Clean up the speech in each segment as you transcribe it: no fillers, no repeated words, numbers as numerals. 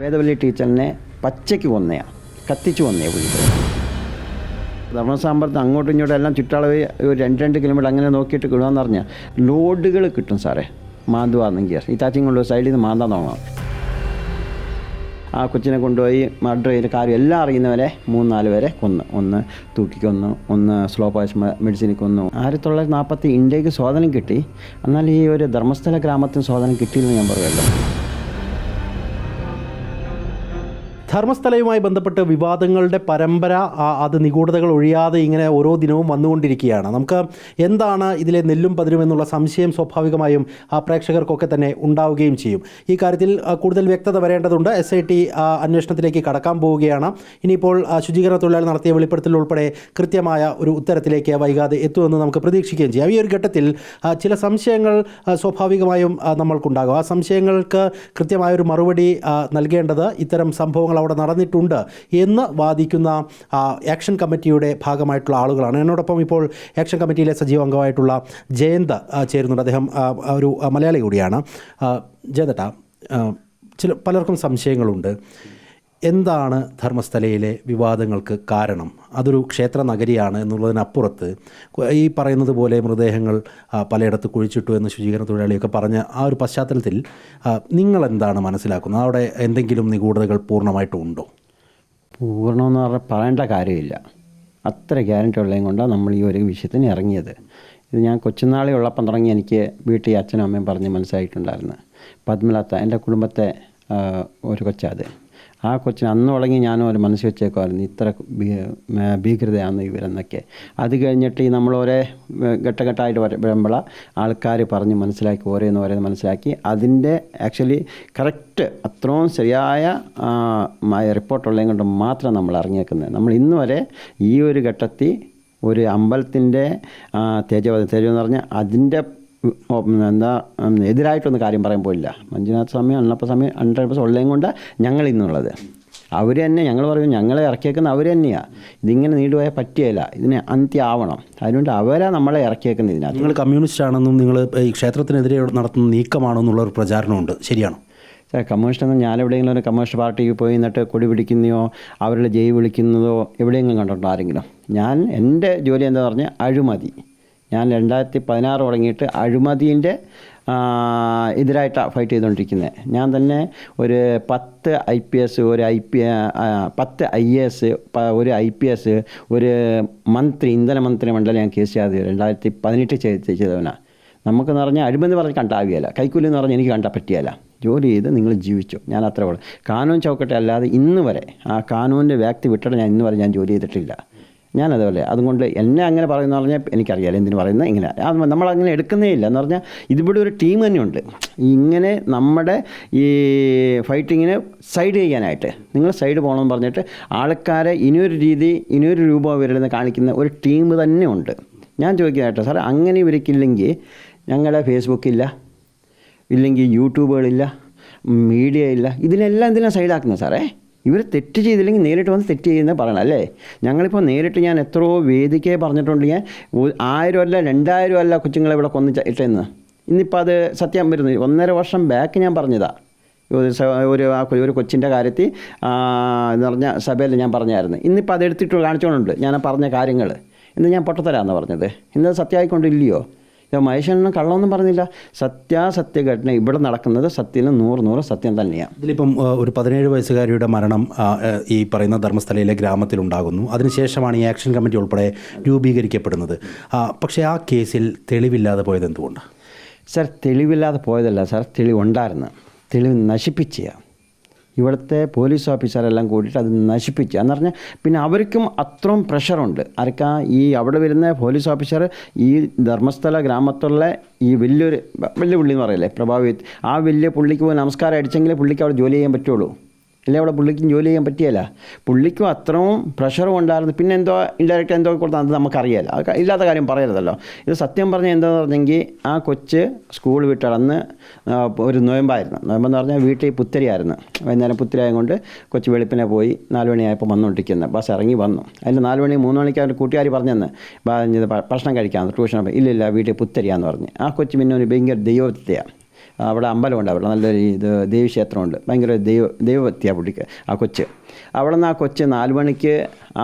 വേദവല്ലി ടീച്ചറിനെ പച്ചയ്ക്ക് കൊന്നയാണ്, കത്തിച്ചു കൊന്നേ വിളിച്ചത്. ധർമ്മസാമ്പരത്ത് അങ്ങോട്ടും ഇങ്ങോട്ടും എല്ലാം ചുറ്റളവ് ഒരു 2 കിലോമീറ്റർ അങ്ങനെ നോക്കിയിട്ട് കിടുകയെന്ന് പറഞ്ഞാൽ ലോഡുകൾ കിട്ടും സാറേ. മാന്തുവാണെങ്കിൽ ഈ താച്ചിയും കൊണ്ടുപോയി സൈഡിൽ നിന്ന് മാന്താൻ തുടങ്ങണം. ആ കൊച്ചിനെ കൊണ്ടുപോയി മർഡർ ചെയ്ത കാര്യം എല്ലാം അറിയുന്നവരെ 3-4 പേരെ കൊന്നു. ഒന്ന് തൂക്കിക്കൊന്നു, ഒന്ന് സ്ലോ പോയ്സ് മെഡിസിനിൽ കൊന്നു. 1940 ഇന്ത്യക്ക് സ്വാതന്ത്ര്യം കിട്ടി, എന്നാൽ ഈ ഒരു ധർമ്മസ്ഥല ഗ്രാമത്തിന് സ്വാതന്ത്ര്യം കിട്ടിയില്ലെന്ന് ഞാൻ പറയുമല്ലോ. ധർമ്മസ്ഥലയുമായി ബന്ധപ്പെട്ട് വിവാദങ്ങളുടെ പരമ്പര, അത് നിഗൂഢതകൾ ഒഴിയാതെ ഇങ്ങനെ ഓരോ ദിനവും വന്നുകൊണ്ടിരിക്കുകയാണ്. നമുക്ക് എന്താണ് ഇതിലെ നെല്ലും പതിരും എന്നുള്ള സംശയം സ്വാഭാവികമായും പ്രേക്ഷകർക്കൊക്കെ തന്നെ ഉണ്ടാവുകയും ചെയ്യും. ഈ കാര്യത്തിൽ കൂടുതൽ വ്യക്തത വരേണ്ടതുണ്ട്. SIT അന്വേഷണത്തിലേക്ക് കടക്കാൻ പോവുകയാണ്. ഇനിയിപ്പോൾ ശുചീകരണ തൊഴിലാളി നടത്തിയ വെളിപ്പെടുത്തൽ ഉൾപ്പെടെ കൃത്യമായ ഒരു ഉത്തരത്തിലേക്ക് വൈകാതെ എത്തുമെന്ന് നമുക്ക് പ്രതീക്ഷിക്കുകയും ചെയ്യാം. ഈ ഒരു ഘട്ടത്തിൽ ചില സംശയങ്ങൾ സ്വാഭാവികമായും നമ്മൾക്കുണ്ടാകും. ആ സംശയങ്ങൾക്ക് കൃത്യമായൊരു മറുപടി നൽകേണ്ടത് ഇത്തരം സംഭവങ്ങൾ അവിടെ നടന്നിട്ടുണ്ട് എന്ന് വാദിക്കുന്ന ആക്ഷൻ കമ്മിറ്റിയുടെ ഭാഗമായിട്ടുള്ള ആളുകളാണ്. എന്നോടൊപ്പം ഇപ്പോൾ ആക്ഷൻ കമ്മിറ്റിയിലെ സജീവ അംഗമായിട്ടുള്ള ജയന്ത് ചേരുന്നുണ്ട്. അദ്ദേഹം ഒരു മലയാളി കൂടിയാണ്. ജയന്തട്ടാ, പലർക്കും സംശയങ്ങളുണ്ട്. എന്താണ് ധർമ്മസ്ഥലയിലെ വിവാദങ്ങൾക്ക് കാരണം? അതൊരു ക്ഷേത്ര നഗരിയാണ് എന്നുള്ളതിനപ്പുറത്ത് ഈ പറയുന്നത് പോലെ മൃതദേഹങ്ങൾ പലയിടത്ത് കുഴിച്ചിട്ടു എന്ന് ശുചീകരണ തൊഴിലാളിയൊക്കെ പറഞ്ഞ ആ ഒരു പശ്ചാത്തലത്തിൽ നിങ്ങളെന്താണ് മനസ്സിലാക്കുന്നത്? അവിടെ എന്തെങ്കിലും നിഗൂഢതകൾ പൂർണ്ണമായിട്ടും ഉണ്ടോ? പൂർണ്ണമെന്ന് പറഞ്ഞാൽ പറയേണ്ട കാര്യമില്ല. അത്ര ഗ്യാരണ്ടി ഉള്ളതും കൊണ്ടാണ് നമ്മൾ ഈ ഒരു വിഷയത്തിന് ഇറങ്ങിയത്. ഇത് ഞാൻ കൊച്ചുനാളി ഉള്ളപ്പം തുടങ്ങി എനിക്ക് വീട്ടിൽ അച്ഛനും അമ്മയും പറഞ്ഞ് മനസ്സിലായിട്ടുണ്ടായിരുന്നു. പത്മലത്ത എൻ്റെ കുടുംബത്തെ ഒരു കൊച്ചത്. ആ കൊച്ചിന് അന്ന് തുടങ്ങി ഞാനും ഒരു മനസ്സ് വെച്ചേക്കുമായിരുന്നു, ഇത്ര ഭീകരതയാണ് ഇവരെന്നൊക്കെ. അത് കഴിഞ്ഞിട്ട് ഈ നമ്മളോരോ ഘട്ടഘട്ടമായിട്ട് വരുമ്പോൾ ആൾക്കാർ പറഞ്ഞ് മനസ്സിലാക്കി ഓരോന്ന് മനസ്സിലാക്കി അതിൻ്റെ ആക്ച്വലി കറക്റ്റ് അത്രയും ശരിയായ റിപ്പോർട്ടുള്ളതും കൊണ്ട് മാത്രം നമ്മൾ ഇറങ്ങിയേക്കുന്നത്. നമ്മൾ ഇന്ന് വരെ ഈ ഒരു ഘട്ടത്തിൽ ഒരു അമ്പലത്തിൻ്റെ തേജം എന്ന് പറഞ്ഞാൽ അതിൻ്റെ എതിരായിട്ടൊന്നും കാര്യം പറയാൻ പോയില്ല. മഞ്ജുനാഥ സ്വാമി, അണ്ണപ്പ സ്വാമി 100% ഉള്ളതും കൊണ്ട് ഞങ്ങൾ ഇന്നുള്ളത്. അവർ തന്നെ ഞങ്ങൾ പറയും, ഞങ്ങളെ ഇറക്കിയേക്കുന്നത് അവർ തന്നെയാണ്. ഇതിങ്ങനെ നീണ്ടുപോയാൽ പറ്റിയല്ല, ഇതിന് അന്ത്യമാവണം. അതുകൊണ്ട് അവരാ നമ്മളെ ഇറക്കിയേക്കുന്നത്. ഇതിനകത്ത് നിങ്ങൾ കമ്മ്യൂണിസ്റ്റ് ആണെന്നും നിങ്ങൾ ഈ ക്ഷേത്രത്തിനെതിരെ നടത്തുന്ന നീക്കമാണെന്നുള്ളൊരു പ്രചാരണമുണ്ട്, ശരിയാണോ? കമ്മ്യൂണിസ്റ്റ് ഞാൻ എവിടെയെങ്കിലും ഒരു കമ്മ്യൂണിസ്റ്റ് പാർട്ടിക്ക് പോയി എന്നിട്ട് കൊടി പിടിക്കുന്നതോ അവരുടെ ജയ് വിളിക്കുന്നതോ എവിടെയെങ്കിലും കണ്ടിട്ടുണ്ടോ ആരെങ്കിലും? ഞാൻ എൻ്റെ ജോലി എന്താണെന്ന് പറഞ്ഞാൽ അഴിമതി. ഞാൻ 2016 തുടങ്ങിയിട്ട് അഴിമതിൻ്റെ എതിരായിട്ടാണ് ഫൈറ്റ് ചെയ്തുകൊണ്ടിരിക്കുന്നത്. ഞാൻ തന്നെ ഒരു 10 IPS, 10 IAS, ഒരു IPS, ഒരു മന്ത്രി, ഇന്ധന മന്ത്രി മണ്ഡലം ഞാൻ കേസ് ചെയ്തത് 2018 ചെയ്തവനാണ്. നമുക്കെന്ന് പറഞ്ഞാൽ അഴിമതി പറഞ്ഞ് കണ്ടാവുകയില്ല, കൈക്കൂലി എന്ന് പറഞ്ഞാൽ എനിക്ക് കണ്ടാൽ പറ്റിയല്ല. ജോലി ചെയ്ത് നിങ്ങൾ ജീവിച്ചു, ഞാൻ അത്ര ഉള്ളു. കാനൂൻ ചൗക്കട്ടെ അല്ലാതെ ഇന്ന് വരെ ആ കാനൂനിൻ്റെ വ്യാപ്തി വിട്ടിട്ട് ഞാൻ ഇന്ന് വരെ ഞാൻ ജോലി ചെയ്തിട്ടില്ല. ഞാനതുപോലെ അതുകൊണ്ട് എന്നെ അങ്ങനെ പറയുന്ന പറഞ്ഞാൽ എനിക്കറിയാലോ എന്തിനു പറയുന്നത്. ഇങ്ങനെ നമ്മളങ്ങനെ എടുക്കുന്നേ ഇല്ല എന്ന് പറഞ്ഞാൽ ഇതിവിടെ ഒരു ടീം തന്നെയുണ്ട് ഇങ്ങനെ നമ്മുടെ ഈ ഫൈറ്റിങ്ങിന് സൈഡ് ചെയ്യാനായിട്ട്. നിങ്ങൾ സൈഡ് പോകണമെന്ന് പറഞ്ഞിട്ട് ആൾക്കാരെ ഇനിയൊരു രൂപം ഇവരിൽ കാണിക്കുന്ന ഒരു ടീം തന്നെ ഉണ്ട്. ഞാൻ ചോദിക്കാനായിട്ട് സാറേ, അങ്ങനെ ഇവർക്കില്ലെങ്കിൽ ഞങ്ങളുടെ ഫേസ്ബുക്കില്ല, ഇല്ലെങ്കിൽ യൂട്യൂബുകളില്ല, മീഡിയ ഇല്ല, ഇതിനെല്ലാം സൈഡാക്കുന്നത് സാറേ. ഇവർ തെറ്റ് ചെയ്തില്ലെങ്കിൽ നേരിട്ട് വന്ന് തെറ്റ് ചെയ്യുന്നത് പറയണം അല്ലേ? ഞങ്ങളിപ്പോൾ നേരിട്ട് ഞാൻ എത്രയോ വേദിക്കേ പറഞ്ഞിട്ടുണ്ട്. ഞാൻ 1000 അല്ല 2000 അല്ല കൊച്ചുങ്ങളെ ഇവിടെ ഇട്ടെന്ന്. ഇന്നിപ്പോൾ അത് സത്യം വരുന്നു. 1.5 വർഷം ബാക്ക് ഞാൻ പറഞ്ഞതാണ്. ഒരു കൊച്ചിൻ്റെ കാര്യത്തിൽ എന്ന് പറഞ്ഞ സഭയിൽ ഞാൻ പറഞ്ഞായിരുന്നു. ഇന്നിപ്പോൾ അതെടുത്തിട്ട് കാണിച്ചുകൊണ്ടുണ്ട് ഞാൻ പറഞ്ഞ കാര്യങ്ങൾ. ഇന്ന് ഞാൻ പൊട്ടത്തരാന്ന് പറഞ്ഞത്, ഇന്നത് സത്യമായിക്കൊണ്ടില്ലയോ? മഹേശ്വരനും കള്ളമൊന്നും പറഞ്ഞില്ല. സത്യാസത്യ ഘടന ഇവിടെ നടക്കുന്നത് സത്യത്തിന് 100% സത്യം തന്നെയാണ്. ഇതിലിപ്പം ഒരു 17 വയസ്സുകാരിയുടെ മരണം ഈ പറയുന്ന ധർമ്മസ്ഥലയിലെ ഗ്രാമത്തിലുണ്ടാകുന്നു. അതിനുശേഷമാണ് ഈ ആക്ഷൻ കമ്മിറ്റി ഉൾപ്പെടെ രൂപീകരിക്കപ്പെടുന്നത്. പക്ഷേ ആ കേസിൽ തെളിവില്ലാതെ പോയത് എന്തുകൊണ്ടാണ്? സാർ, തെളിവില്ലാതെ പോയതല്ല സാർ, തെളിവുണ്ടായിരുന്നു. തെളിവ് നശിപ്പിച്ച ഇവിടുത്തെ പോലീസ് ഓഫീസറെല്ലാം കൂടിയിട്ട് അത് നശിപ്പിച്ചു എന്ന് പറഞ്ഞാൽ പിന്നെ അവർക്കും അത്രയും പ്രഷറുണ്ട്. ആർക്കാ? ഈ അവിടെ വരുന്ന പോലീസ് ഓഫീസർ ഈ ധർമ്മസ്ഥല ഗ്രാമത്തുള്ള ഈ വലിയ പുള്ളി എന്ന് പറയില്ലേ, പ്രഭാവി, ആ വലിയ പുള്ളിക്ക് പോയി നമസ്കാരം അടിച്ചെങ്കിലേ പുള്ളിക്ക് അവിടെ ജോലി ചെയ്യാൻ പറ്റുള്ളൂ. അല്ലെ അവിടെ പുള്ളിക്കും ജോലി ചെയ്യാൻ പറ്റിയല്ല. പുള്ളിക്കും അത്രയും പ്രഷറും ഉണ്ടായിരുന്നു. പിന്നെ എന്തോ ഇൻഡയറക്റ്റ് എന്തോ കൊടുത്താൽ അത് നമുക്കറിയാമല്ലോ, അത് ഇല്ലാത്ത കാര്യം പറയരുതല്ലോ. ഇത് സത്യം പറഞ്ഞാൽ എന്താണെന്ന് പറഞ്ഞെങ്കിൽ ആ കൊച്ച് സ്കൂൾ വിട്ടടന്ന് ഒരു നോയമ്പായിരുന്നു. നോയമ്പെന്ന് പറഞ്ഞാൽ വീട്ടിൽ പുത്തരിയായിരുന്നു. വൈകുന്നേരം പുത്തരി ആയതുകൊണ്ട് കൊച്ച് വെളുപ്പിനെ പോയി 4 മണിയായപ്പോൾ വന്നുകൊണ്ടിരിക്കുന്നത്. ബസ് ഇറങ്ങി വന്നു. അതിൽ 4 മണി 3 മണിക്ക് അവൻ്റെ കൂട്ടുകാർ പറഞ്ഞെന്ന് ഭക്ഷണം കഴിക്കാമെന്ന്. ട്യൂഷൻ ഇല്ലില്ല വീട്ടിൽ പുത്തരിയാന്ന് പറഞ്ഞ്. ആ കൊച്ച് പിന്നെ ഒരു ഭയങ്കര ദൈവത്തെയാണ്. അവിടെ അമ്പലമുണ്ട്, അവിടെ നല്ലൊരു ദേവീക്ഷേത്രമുണ്ട്, ഭയങ്കര ദൈവഭക്തിയാണ് പുള്ളിക്ക് ആ കൊച്ച്. അവിടെ നിന്ന് ആ കൊച്ച് 4 മണിക്ക്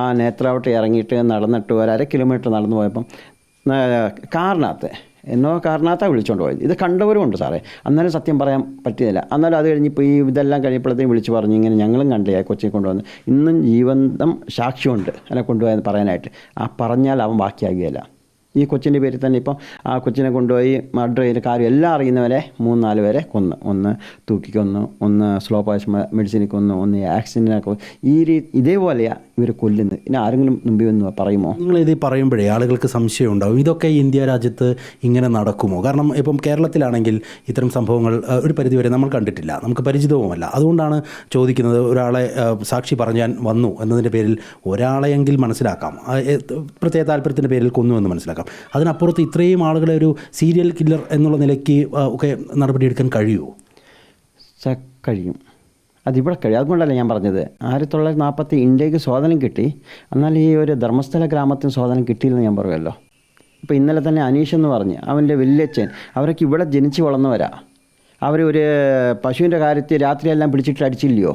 ആ നേത്രാവട്ടി ഇറങ്ങിയിട്ട് നടന്നിട്ട് 1.5 കിലോമീറ്റർ നടന്നു പോയപ്പം കാറിനകത്ത് കാറിനകത്താണ് വിളിച്ചുകൊണ്ട് പോയത്. ഇത് കണ്ടവരും ഉണ്ട് സാറേ. അന്നേരം സത്യം പറയാൻ പറ്റിയില്ല. എന്നാലും അത് കഴിഞ്ഞിപ്പോൾ ഇതെല്ലാം കഴിയപ്പോഴത്തേക്കും വിളിച്ച് പറഞ്ഞു, ഇങ്ങനെ ഞങ്ങളും കണ്ടേ കൊച്ചിയെ കൊണ്ടുവന്ന്, ഇന്നും ജീവന്തം സാക്ഷ്യമുണ്ട് അതിനെ കൊണ്ടുപോയെന്ന് പറയാനായിട്ട്. ആ പറഞ്ഞാൽ അവൻ ബാക്കിയാകുകയില്ല. ഈ കൊച്ചിൻ്റെ പേരിൽ തന്നെ ഇപ്പം ആ കൊച്ചിനെ കൊണ്ടുപോയി മർഡർ ചെയ്ത കാര്യം എല്ലാം അറിയുന്നവരെ 3-4 പേരെ കൊന്നു. ഒന്ന് തൂക്കിക്കൊന്നു, ഒന്ന് സ്ലോ പോയ്സൺ മെഡിസിനിൽ കൊന്നു, ഒന്ന് ആക്സിഡൻറ്റിനൊക്കെ. ഇതേപോലെയാണ് ഇവർ കൊല്ലുന്നത്. ഇനി ആരെങ്കിലും മുമ്പിൽ ഒന്ന് പറയുമോ? നിങ്ങളിത് പറയുമ്പോഴേ ആളുകൾക്ക് സംശയം ഉണ്ടാവും, ഇതൊക്കെ ഇന്ത്യ രാജ്യത്ത് ഇങ്ങനെ നടക്കുമോ? കാരണം ഇപ്പം കേരളത്തിലാണെങ്കിൽ ഇത്തരം സംഭവങ്ങൾ ഒരു പരിധിവരെ നമ്മൾ കണ്ടിട്ടില്ല, നമുക്ക് പരിചിതവുമല്ല. അതുകൊണ്ടാണ് ചോദിക്കുന്നത്. ഒരാളെ സാക്ഷി പറഞ്ഞാൻ വന്നു എന്നതിൻ്റെ പേരിൽ ഒരാളെയെങ്കിൽ മനസ്സിലാക്കാം, പ്രത്യേക താല്പര്യത്തിൻ്റെ പേരിൽ കൊന്നു എന്ന് മനസ്സിലാക്കാം. അതിനപ്പുറത്ത് ഇത്രയും ആളുകളെ ഒരു സീരിയൽ കില്ലർ എന്നുള്ള നിലയ്ക്ക് ഒക്കെ നടപടിയെടുക്കാൻ കഴിയുമോ? കഴിയും, അതിവിടെ കഴിയും. അതുകൊണ്ടല്ല ഞാൻ പറഞ്ഞത് 1940 ഇന്ത്യക്ക് സ്വാതന്ത്ര്യം കിട്ടി, എന്നാൽ ഈ ഒരു ധർമ്മസ്ഥല ഗ്രാമത്തിന് സ്വാതന്ത്ര്യം കിട്ടിയില്ലെന്ന് ഞാൻ പറയുമല്ലോ. ഇപ്പോൾ ഇന്നലെ തന്നെ അനീഷ് എന്ന് പറഞ്ഞ് അവൻ്റെ വല്യച്ഛൻ, അവരൊക്കെ ഇവിടെ ജനിച്ച് വളർന്നവരാ. അവർ ഒരു പശുവിൻ്റെ കാര്യത്തിൽ രാത്രിയെല്ലാം പിടിച്ചിട്ട് അടിച്ചില്ലയോ?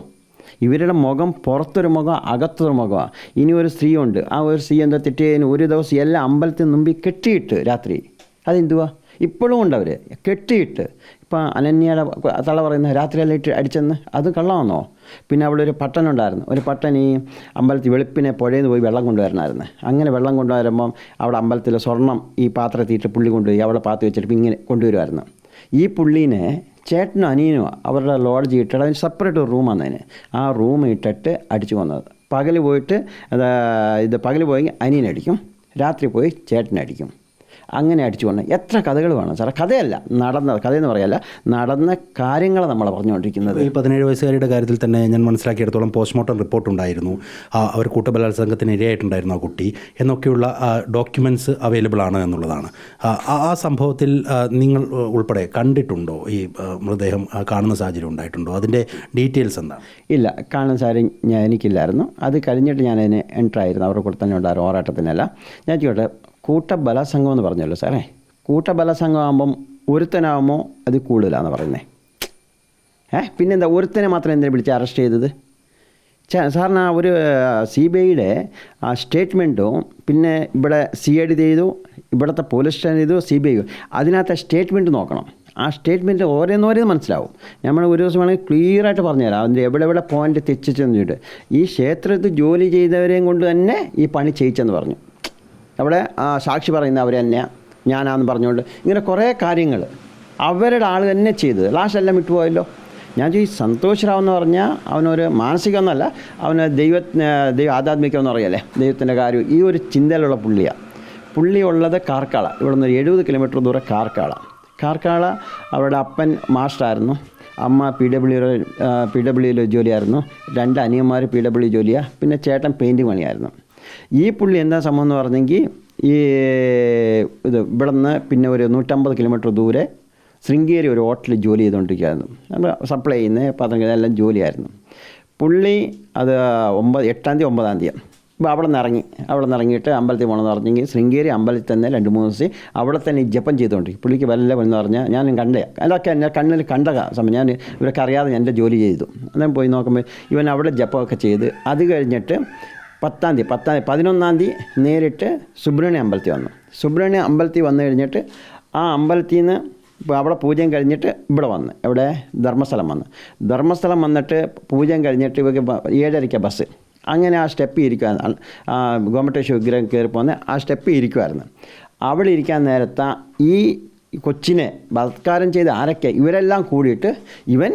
ഇവരുടെ മുഖം പുറത്തൊരു മുഖം, അകത്തൊരു മുഖമാണ്. ഇനി ഒരു സ്ത്രീയുണ്ട്, ആ ഒരു സ്ത്രീ എന്താ തെറ്റിയതിന് ഒരു ദിവസം എല്ലാം അമ്പലത്തിന് മുമ്പിൽ കെട്ടിയിട്ട് രാത്രി. അതെന്തുവാ? ഇപ്പോഴും ഉണ്ട് അവർ കെട്ടിയിട്ട്. ഇപ്പം അനന്യയുടെ തള പറയുന്ന രാത്രിയെല്ലാം ഇട്ട് അടിച്ചെന്ന്, അത് കള്ളമാണോ? പിന്നെ അവിടെ ഒരു പട്ടനുണ്ടായിരുന്നു, ഒരു പട്ടൻ ഈ അമ്പലത്തിൽ വെളുപ്പിനെ പുഴയിൽ നിന്ന് പോയി വെള്ളം കൊണ്ടുവരണമായിരുന്നു. അങ്ങനെ വെള്ളം കൊണ്ടുവരുമ്പം അവിടെ അമ്പലത്തിലെ സ്വർണം ഈ പാത്രത്തിയിട്ട് പുള്ളി കൊണ്ടുപോയി അവിടെ പാത്ത് വെച്ചിട്ട് ഇങ്ങനെ കൊണ്ടുവരുമായിരുന്നു. ഈ പുള്ളീനെ ചേട്ടനും അനിയനും അവരുടെ ലോഡ്ജ് ഇട്ടിട്ട് അതിന് സെപ്പറേറ്റ് ഒരു റൂമാണ് അതിന്. ആ റൂം ഇട്ടിട്ട് അടിച്ചു കൊന്നത്. പകൽ പോയിട്ട് പകൽ പോയി അനിയനടിക്കും, രാത്രി പോയി ചേട്ടനടിക്കും. അങ്ങനെ അടിച്ചു കൊണ്ട് എത്ര കഥകൾ വേണം സാറേ? കഥയല്ല, കഥയെന്ന് പറയല്ല, നടന്ന കാര്യങ്ങൾ നമ്മൾ പറഞ്ഞുകൊണ്ടിരിക്കുന്നത്. ഈ 17 വയസ്സുകാരിയുടെ കാര്യത്തിൽ തന്നെ ഞാൻ മനസ്സിലാക്കിയെടുത്തോളം പോസ്റ്റ്മോർട്ടം റിപ്പോർട്ട് ഉണ്ടായിരുന്നു, അവർ കൂട്ടബലാത്സംഗത്തിന് ഇരയായിട്ടുണ്ടായിരുന്നു ആ കുട്ടി എന്നൊക്കെയുള്ള ഡോക്യുമെൻറ്റ്സ് അവൈലബിൾ ആണ് എന്നുള്ളതാണ്. ആ സംഭവത്തിൽ നിങ്ങൾ ഉൾപ്പെടെ കണ്ടിട്ടുണ്ടോ? ഈ മൃതദേഹം കാണുന്ന സാഹചര്യം ഉണ്ടായിട്ടുണ്ടോ? അതിൻ്റെ ഡീറ്റെയിൽസ് എന്താണ്? ഇല്ല, കാണുന്ന സാഹചര്യം എനിക്കില്ലായിരുന്നു. അത് കഴിഞ്ഞിട്ട് ഞാനതിന് എൻ്റർ ആയിരുന്നു, അവരുടെ കൂടെ തന്നെ ഉണ്ടായിരുന്നു പോരാട്ടത്തിനല്ല. ഞാൻ ചോട്ടെ, കൂട്ടബലാസംഘം എന്ന് പറഞ്ഞല്ലോ സാറേ, കൂട്ടബലാസംഘം ആകുമ്പം ഒരുത്തനാകുമ്പോൾ അത് കൂടുതലാണെന്ന് പറയുന്നത്. പിന്നെന്താ ഒരുത്തനെ മാത്രം എന്തിനാ വിളിച്ച് അറസ്റ്റ് ചെയ്തത്? സാറിന് ആ ഒരു CBIയുടെ ആ സ്റ്റേറ്റ്മെൻറ്റും പിന്നെ ഇവിടെ CID ചെയ്തു, ഇവിടുത്തെ പോലീസ് സ്റ്റേഷൻ ചെയ്തു, CBI, അതിനകത്തെ സ്റ്റേറ്റ്മെൻറ്റ് നോക്കണം. ആ സ്റ്റേറ്റ്മെൻറ്റ് ഓരോന്നോരോ മനസ്സിലാവും. നമ്മൾ ഒരു ദിവസം വേണമെങ്കിൽ ക്ലിയറായിട്ട് പറഞ്ഞുതരാം അതിൻ്റെ എവിടെ പോയിൻ്റ് തെറ്റിച്ചെന്ന് ചോദിച്ചിട്ട്. ഈ ക്ഷേത്രത്തിൽ ജോലി ചെയ്തവരെയും കൊണ്ട് തന്നെ ഈ പണി ചെയ്യിച്ചെന്ന് പറഞ്ഞു. അവിടെ സാക്ഷി പറയുന്ന അവർ തന്നെയാണ്, ഞാനാന്ന് പറഞ്ഞുകൊണ്ട് ഇങ്ങനെ കുറേ കാര്യങ്ങൾ അവരുടെ ആൾ തന്നെ ചെയ്തത്. ലാസ്റ്റ് എല്ലാം വിട്ടുപോയല്ലോ. ഞാൻ ഈ സന്തോഷ് റാവ് എന്ന് പറഞ്ഞാൽ അവനൊരു മാനസികമൊന്നുമല്ല, അവന് ദൈവ ആധ്യാത്മികമെന്ന് പറയല്ലേ, ദൈവത്തിൻ്റെ കാര്യം ഈ ഒരു ചിന്തയിലുള്ള പുള്ളിയാണ്. പുള്ളി ഉള്ളത് കാർക്കാള, ഇവിടെ നിന്ന് 70 കിലോമീറ്റർ ദൂരെ കാർക്കാള. അവരുടെ അപ്പൻ മാസ്റ്ററായിരുന്നു, അമ്മ PWയിൽ ജോലിയായിരുന്നു, 2 അനിയന്മാർ PW ജോലിയാണ്, പിന്നെ ചേട്ടൻ പെയിൻറ്റിങ് പണിയായിരുന്നു. ഈ പുള്ളി എന്താ സംഭവം എന്ന് പറഞ്ഞെങ്കിൽ ഈ ഇവിടെ നിന്ന് പിന്നെ ഒരു 150 കിലോമീറ്റർ ദൂരെ ശൃംഗേരി ഒരു ഹോട്ടലിൽ ജോലി ചെയ്തുകൊണ്ടിരിക്കുകയായിരുന്നു. നമ്മൾ സപ്ലൈ ചെയ്യുന്ന പത്രങ്ങൾ എല്ലാം ജോലിയായിരുന്നു. പുള്ളി അത് 8-ാം തീയതി 9-ാം തീയതി ഇപ്പോൾ അവിടെ നിന്ന് ഇറങ്ങിയിട്ട് അമ്പലത്തിൽ പോകണമെന്ന് പറഞ്ഞെങ്കിൽ ശൃംഗേരി അമ്പലത്തിൽ തന്നെ 2-3 ദിവസം അവിടെ തന്നെ ജപം ചെയ്തുകൊണ്ടിരിക്കും. പുള്ളിക്ക് വല്ല എന്ന് പറഞ്ഞാൽ ഞാൻ കണ്ടേ, അതൊക്കെ എൻ്റെ കണ്ണിൽ കണ്ട സമയം ഞാൻ ഇവരൊക്കെ അറിയാതെ എൻ്റെ ജോലി ചെയ്തു. അന്നേരം പോയി നോക്കുമ്പോൾ ഇവൻ അവിടെ ജപമൊക്കെ ചെയ്ത് അത് കഴിഞ്ഞിട്ട് 10-ാം തീയതി 11-ാം തീയതി നേരിട്ട് സുബ്രഹ്മണ്യ അമ്പലത്തിൽ വന്നു. സുബ്രഹ്മണ്യ അമ്പലത്തിൽ വന്നു കഴിഞ്ഞിട്ട് ആ അമ്പലത്തിൽ നിന്ന് ഇപ്പോൾ അവിടെ പൂജയും കഴിഞ്ഞിട്ട് ഇവിടെ വന്ന് ഇവിടെ ധർമ്മസ്ഥലം വന്നിട്ട് പൂജയും കഴിഞ്ഞിട്ട് ഇവർക്ക് 7:30 ബസ്. അങ്ങനെ ആ സ്റ്റെപ്പ് ഇരിക്കുമായിരുന്നു, ഗോമട്ടേശ്വര വിഗ്രഹം കയറി പോകുന്ന ആ സ്റ്റെപ്പ് ഇരിക്കുമായിരുന്നു. അവിടെ ഇരിക്കാൻ നേരത്തെ ഈ കൊച്ചിനെ ബലാത്കാരം ചെയ്ത് ആരൊക്കെ ഇവരെല്ലാം കൂടിയിട്ട് ഇവൻ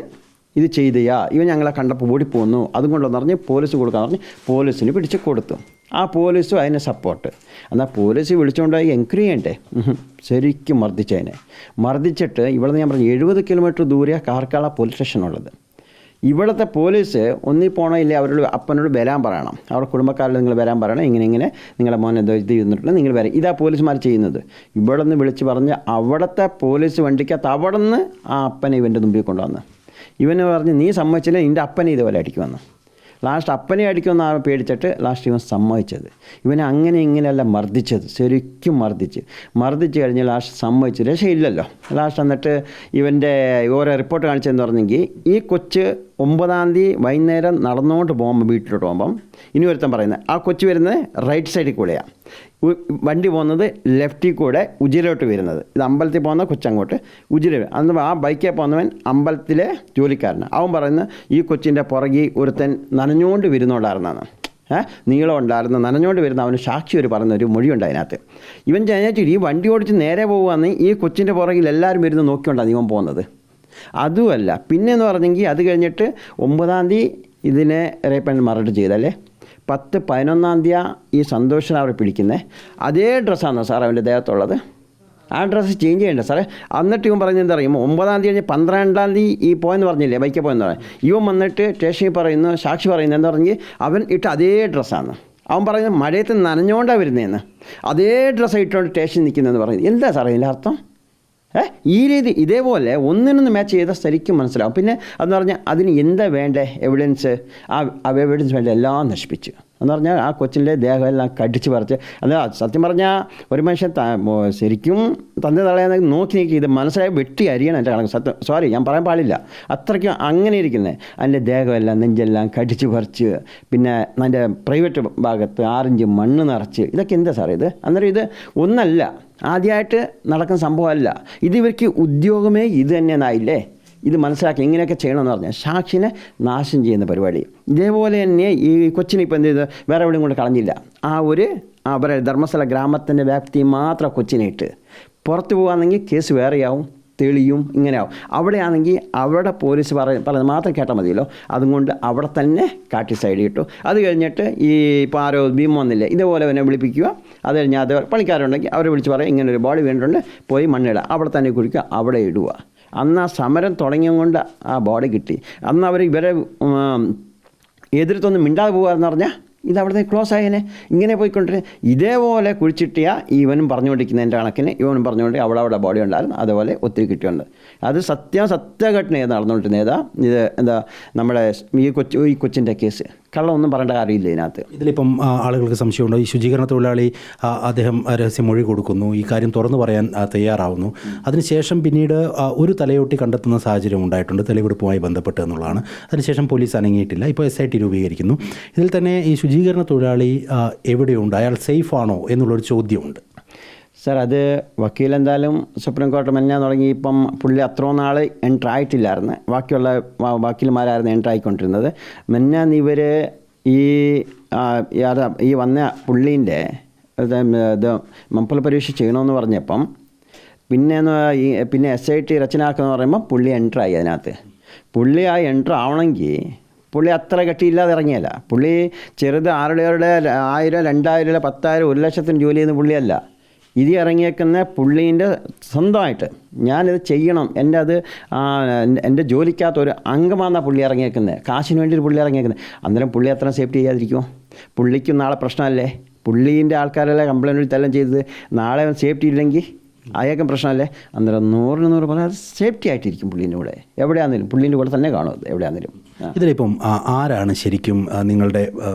ഇത് ചെയ്തയാ, ഇവൻ ഞങ്ങളെ കണ്ടപ്പോൾ ഓടിപ്പോന്നു, അതുകൊണ്ടെന്ന് പറഞ്ഞ് പോലീസ് കൊടുക്കാന്ന് പറഞ്ഞ് പോലീസിന് പിടിച്ച് കൊടുത്തു. ആ പോലീസും അതിനെ സപ്പോർട്ട്. എന്നാൽ പോലീസ് വിളിച്ചുകൊണ്ടായി എൻക്വയറി ചെയ്യണ്ടേ? ശരിക്കും മർദ്ദിച്ചിട്ട് ഇവിടെ ഞാൻ പറഞ്ഞു 70 കിലോമീറ്റർ ദൂരെ കാർക്കാള പോലീസ് സ്റ്റേഷനുള്ളത്. ഇവിടുത്തെ പോലീസ് ഒന്നി പോകണമില്ലേ അവരോട് അപ്പനോട് വരാൻ പറയണം, അവരുടെ കുടുംബക്കാരോട് നിങ്ങൾ വരാൻ പറയണം, ഇങ്ങനെ നിങ്ങളുടെ മോൻ ഇത് ചെയ്തിട്ടുണ്ട്, നിങ്ങൾ വരാം. ഇതാ പോലീസുമാർ ചെയ്യുന്നത്. ഇവിടെ നിന്ന് വിളിച്ച് പറഞ്ഞ് അവിടുത്തെ പോലീസ് വണ്ടിക്കകത്ത് അവിടെ നിന്ന് ആ അപ്പനെ ഇവൻ്റെ മുമ്പിൽ കൊണ്ടുവന്ന് ഇവന് പറഞ്ഞ് നീ സമ്മതിച്ചില്ല, നിൻ്റെ അപ്പനെ ഇതുപോലെ അടിക്കുമെന്ന്. ലാസ്റ്റ് അപ്പനെ അടിക്കുമെന്ന് പേടിച്ചിട്ട് ലാസ്റ്റ് ഇവൻ സമ്മതിച്ചത്. ഇവനെ അങ്ങനെ ഇങ്ങനെയല്ല മർദ്ദിച്ചത്, ശരിക്കും മർദ്ദിച്ച് കഴിഞ്ഞ് ലാസ്റ്റ് സമ്മതിച്ചു. രക്ഷയില്ലല്ലോ. ലാസ്റ്റ് എന്നിട്ട് ഇവൻ്റെ ഓരോ റിപ്പോർട്ട് കാണിച്ചതെന്ന് പറഞ്ഞെങ്കിൽ ഈ കൊച്ച് 9-ാം തീയതി വൈകുന്നേരം നടന്നുകൊണ്ട് പോകുമ്പോൾ വീട്ടിലോട്ട് പോകുമ്പം ഇനി ഒരുത്തൻ പറയുന്നത് ആ കൊച്ച് വരുന്നത് റൈറ്റ് സൈഡിൽ കൂടെയാണ്, വണ്ടി പോകുന്നത് ലെഫ്റ്റിൽ കൂടെ ഉജിലോട്ട് വരുന്നത്. ഇത് അമ്പലത്തിൽ പോകുന്ന കൊച്ചങ്ങോട്ട് ഉജില. അന്ന് ആ ബൈക്കിൽ പോകുന്നവൻ അമ്പലത്തിലെ ജോലിക്കാരനാണ്. അവൻ പറയുന്നത് ഈ കൊച്ചിൻ്റെ പുറകിൽ ഒരുത്തൻ നനഞ്ഞുകൊണ്ട് വരുന്നുണ്ടായിരുന്നാണ്, നീളം ഉണ്ടായിരുന്നു, നനഞ്ഞുകൊണ്ട് വരുന്ന അവന് സാക്ഷി ഒരു പറയുന്ന ഒരു മൊഴിയുണ്ട് അതിനകത്ത്. ഇവൻ ചോദിച്ചു ഈ വണ്ടി ഓടിച്ച് നേരെ പോകുകയാന്ന് ഈ കൊച്ചിൻ്റെ പുറകിൽ എല്ലാവരും വരുന്ന നോക്കിക്കൊണ്ടാണ് ഇവൻ പോകുന്നത്. അതുമല്ല പിന്നെയെന്ന് പറഞ്ഞെങ്കിൽ അത് കഴിഞ്ഞിട്ട് 9-ാം തീയതി ഇതിനെ റേപ്പ് ആൻഡ് മർഡർ ചെയ്തല്ലേ, 10-11-ാം തീയതി ഈ സന്തോഷിനെ അവർ പിടിക്കുന്നത്. അതേ ഡ്രസ്സാണോ സാർ അവൻ്റെ ദേഹത്തുള്ളത്? ആ ഡ്രസ്സ് ചേഞ്ച് ചെയ്യണ്ട സാറേ. എന്നിട്ട് ഇവൻ പറഞ്ഞത് എന്താ അറിയുമോ, 9-ാം തീയതി കഴിഞ്ഞ് 12-ാം തീയതി ഈ പോയെന്ന് പറഞ്ഞില്ലേ, ബൈക്കിൽ പോയെന്ന് പറയാം. ഇവൻ വന്നിട്ട് സ്റ്റേഷനിൽ പറയുന്നു, സാക്ഷി പറയുന്നത് എന്താ പറഞ്ഞെങ്കിൽ അവൻ ഇട്ട് അതേ ഡ്രസ്സാണ്. അവൻ പറയുന്നത് മഴയത്ത് നനഞ്ഞുകൊണ്ടാണ് വരുന്നതെന്ന്, അതേ ഡ്രസ്സ് ഇട്ടുകൊണ്ട് സ്റ്റേഷനിൽ നിൽക്കുന്നതെന്ന് പറയുന്നത്. എന്താ സാറേ ഇതിൻ്റെ അർത്ഥം? ഈ രീതി ഇതേപോലെ ഒന്നിനൊന്ന് മാച്ച് ചെയ്താൽ ശരിക്കും മനസ്സിലാവും. പിന്നെ എന്ന് പറഞ്ഞാൽ അതിന് എന്താ വേണ്ടേ എവിഡൻസ്, ആ എവിഡൻസ് വേണ്ട എല്ലാം നശിപ്പിച്ചു എന്ന് പറഞ്ഞാൽ ആ കൊച്ചിൻ്റെ ദേഹമെല്ലാം കടിച്ച് പറിച്ച്. അത് സത്യം പറഞ്ഞാൽ ഒരു മനുഷ്യൻ ശരിക്കും തന്ത തളയാൻ നോക്കി ഇത് മനസ്സിലായി വെട്ടി അരിയണം എൻ്റെ കണക്ക്. സത്യം, സോറി ഞാൻ പറയാൻ പാടില്ല, അത്രയ്ക്കും അങ്ങനെ ഇരിക്കുന്നത്. അതിൻ്റെ ദേഹമെല്ലാം നെഞ്ചെല്ലാം കടിച്ച് പറിച്ച്, പിന്നെ അതിൻ്റെ പ്രൈവറ്റ് ഭാഗത്ത് 6 ഇഞ്ച് മണ്ണ് നിറച്ച്. ഇതൊക്കെ എന്താ സാറേ ഇത്? അന്നേരം ഇത് ഒന്നല്ല, ആദ്യമായിട്ട് നടക്കുന്ന സംഭവമല്ല ഇത്. ഇവർക്ക് ഉദ്യോഗമേ ഇത് തന്നെയായില്ലേ. ഇത് മനസ്സിലാക്കി ഇങ്ങനെയൊക്കെ ചെയ്യണമെന്ന് പറഞ്ഞാൽ സാക്ഷിനെ നാശം ചെയ്യുന്ന പരിപാടി. ഇതേപോലെ തന്നെ ഈ കൊച്ചിനെ ഇപ്പോൾ എന്ത് ചെയ്ത് വേറെ എവിടെയും കൊണ്ട് കളഞ്ഞില്ല. അവരെ ധർമ്മസ്ഥല ഗ്രാമത്തിൻ്റെ വ്യാപ്തി മാത്രം കൊച്ചിനെ ഇട്ട് പുറത്ത് പോകുകയാണെങ്കിൽ കേസ് വേറെയാവും, തെളിയും, ഇങ്ങനെയാവും. അവിടെയാണെങ്കിൽ അവിടെ പോലീസ് പറയുന്നത് മാത്രം കേട്ടാൽ മതിയല്ലോ. അതുകൊണ്ട് അവിടെ തന്നെ കാട്ടി സൈഡിൽ ഇട്ടു. അത് കഴിഞ്ഞിട്ട് ഈ ഇപ്പോൾ ആരോ ഭീമം വന്നില്ലേ, ഇതേപോലെ അവനെ വിളിപ്പിക്കുക. അത് കഴിഞ്ഞാൽ അത് പണിക്കാരുണ്ടെങ്കിൽ അവരെ വിളിച്ച് പറയും ഇങ്ങനെ ഒരു ബോഡി വീണിട്ടുണ്ട്, പോയി മണ്ണിടുക, അവിടെ തന്നെ കുഴിക്കുക, അവിടെ ഇടുക. അന്ന് ആ സമരം തുടങ്ങിയത് കൊണ്ട് ആ ബോഡി കിട്ടി. അന്ന് അവർ ഇവരെ എതിർത്തൊന്നും മിണ്ടാതെ പോകുകയെന്ന് പറഞ്ഞാൽ ഇത് അവിടുത്തെ ക്ലോസ് ആയതിനെ ഇങ്ങനെ പോയിക്കൊണ്ടിരുന്നത്. ഇതേപോലെ കുഴിച്ചിട്ടിയ ഇവനും പറഞ്ഞുകൊണ്ടിരിക്കുന്നതിൻ്റെ കണക്കിന് ഇവനും പറഞ്ഞുകൊണ്ട് അവിടെ ബോഡി ഉണ്ടായിരുന്നു, അതുപോലെ ഒത്തിരി കിട്ടിയുണ്ട്. അത് സത്യഘടന നടന്നുകൊണ്ടിരുന്നതാ. ഇത് എന്താ നമ്മുടെ ഈ കൊച്ചിൻ്റെ കേസ് കള്ളമൊന്നും പറയേണ്ട കാര്യമില്ല ഇതിനകത്ത്. ഇതിലിപ്പം ആളുകൾക്ക് സംശയമുണ്ടോ, ഈ ശുചീകരണ തൊഴിലാളി അദ്ദേഹം രഹസ്യമൊഴി കൊടുക്കുന്നു, ഈ കാര്യം തുറന്നു പറയാൻ തയ്യാറാവുന്നു, അതിനുശേഷം പിന്നീട് ഒരു തലയോട്ടി കണ്ടെത്തുന്ന സാഹചര്യം ഉണ്ടായിട്ടുണ്ട് തെളിവെടുപ്പുമായി ബന്ധപ്പെട്ട് എന്നുള്ളതാണ്. അതിനുശേഷം പോലീസ് അനങ്ങിയിട്ടില്ല, ഇപ്പോൾ SIT രൂപീകരിക്കുന്നു. ഇതിൽ തന്നെ ഈ ശുചീകരണ തൊഴിലാളി എവിടെയുണ്ട്, അയാൾ സേഫാണോ എന്നുള്ളൊരു ചോദ്യമുണ്ട്. സാർ അത് വക്കീൽ എന്തായാലും സുപ്രീം കോടതി മെന്നാൻ തുടങ്ങി. ഇപ്പം പുള്ളി അത്രയും നാൾ എൻട്രി ആയിട്ടില്ലായിരുന്നു, ബാക്കിയുള്ള വക്കീൽമാരായിരുന്നു എൻട്രി ആയിക്കൊണ്ടിരുന്നത്. മെന്നാൻ ഇവർ ഈ വന്ന പുള്ളീൻ്റെ ഇത് മമ്പല പരീക്ഷ ചെയ്യണമെന്ന് പറഞ്ഞപ്പം പിന്നെ SIT രചനാക്കെന്ന് പറയുമ്പോൾ പുള്ളി എൻട്രി ആയി. അതിനകത്ത് പുള്ളി ആ എൻട്രി ആവണമെങ്കിൽ പുള്ളി അത്ര കെട്ടിയില്ലാതെ ഇറങ്ങിയല്ല. പുള്ളി ചെറുത് ആരുടെ 1000, 2000, 10,000, 1,00,000 ജോലി ചെയ്യുന്ന പുള്ളിയല്ല. ഇത് ഇറങ്ങിയേക്കുന്ന പുള്ളീൻ്റെ സ്വന്തമായിട്ട് ഞാനിത് ചെയ്യണം, എൻ്റെ ജോലിക്കകത്തൊരു അംഗമാണെന്നാണ് പുള്ളി ഇറങ്ങിയേക്കുന്നത്, കാശിന് വേണ്ടി പുള്ളി ഇറങ്ങിയേക്കുന്നത്. അന്നേരം പുള്ളി അത്ര സേഫ്റ്റി ചെയ്യാതിരിക്കുമോ? പുള്ളിക്കും നാളെ പ്രശ്നമല്ലേ? പുള്ളീൻ്റെ ആൾക്കാരെല്ലാം കംപ്ലൈൻറ്റ് ഇതെല്ലാം ചെയ്തത്, നാളെ സേഫ്റ്റി ഇല്ലെങ്കിൽ അയാൾക്കും പ്രശ്നമല്ലേ? അന്നേരം 100% പറഞ്ഞാൽ അത് സേഫ്റ്റി ആയിട്ടിരിക്കും പുള്ളീൻ്റെ കൂടെ. എവിടെയാണെങ്കിലും പുള്ളീൻ്റെ കൂടെ തന്നെ കാണും അത് എവിടെയാണെങ്കിലും. ഇതിലിപ്പം ആരാണ് ശരിക്കും നിങ്ങളുടെ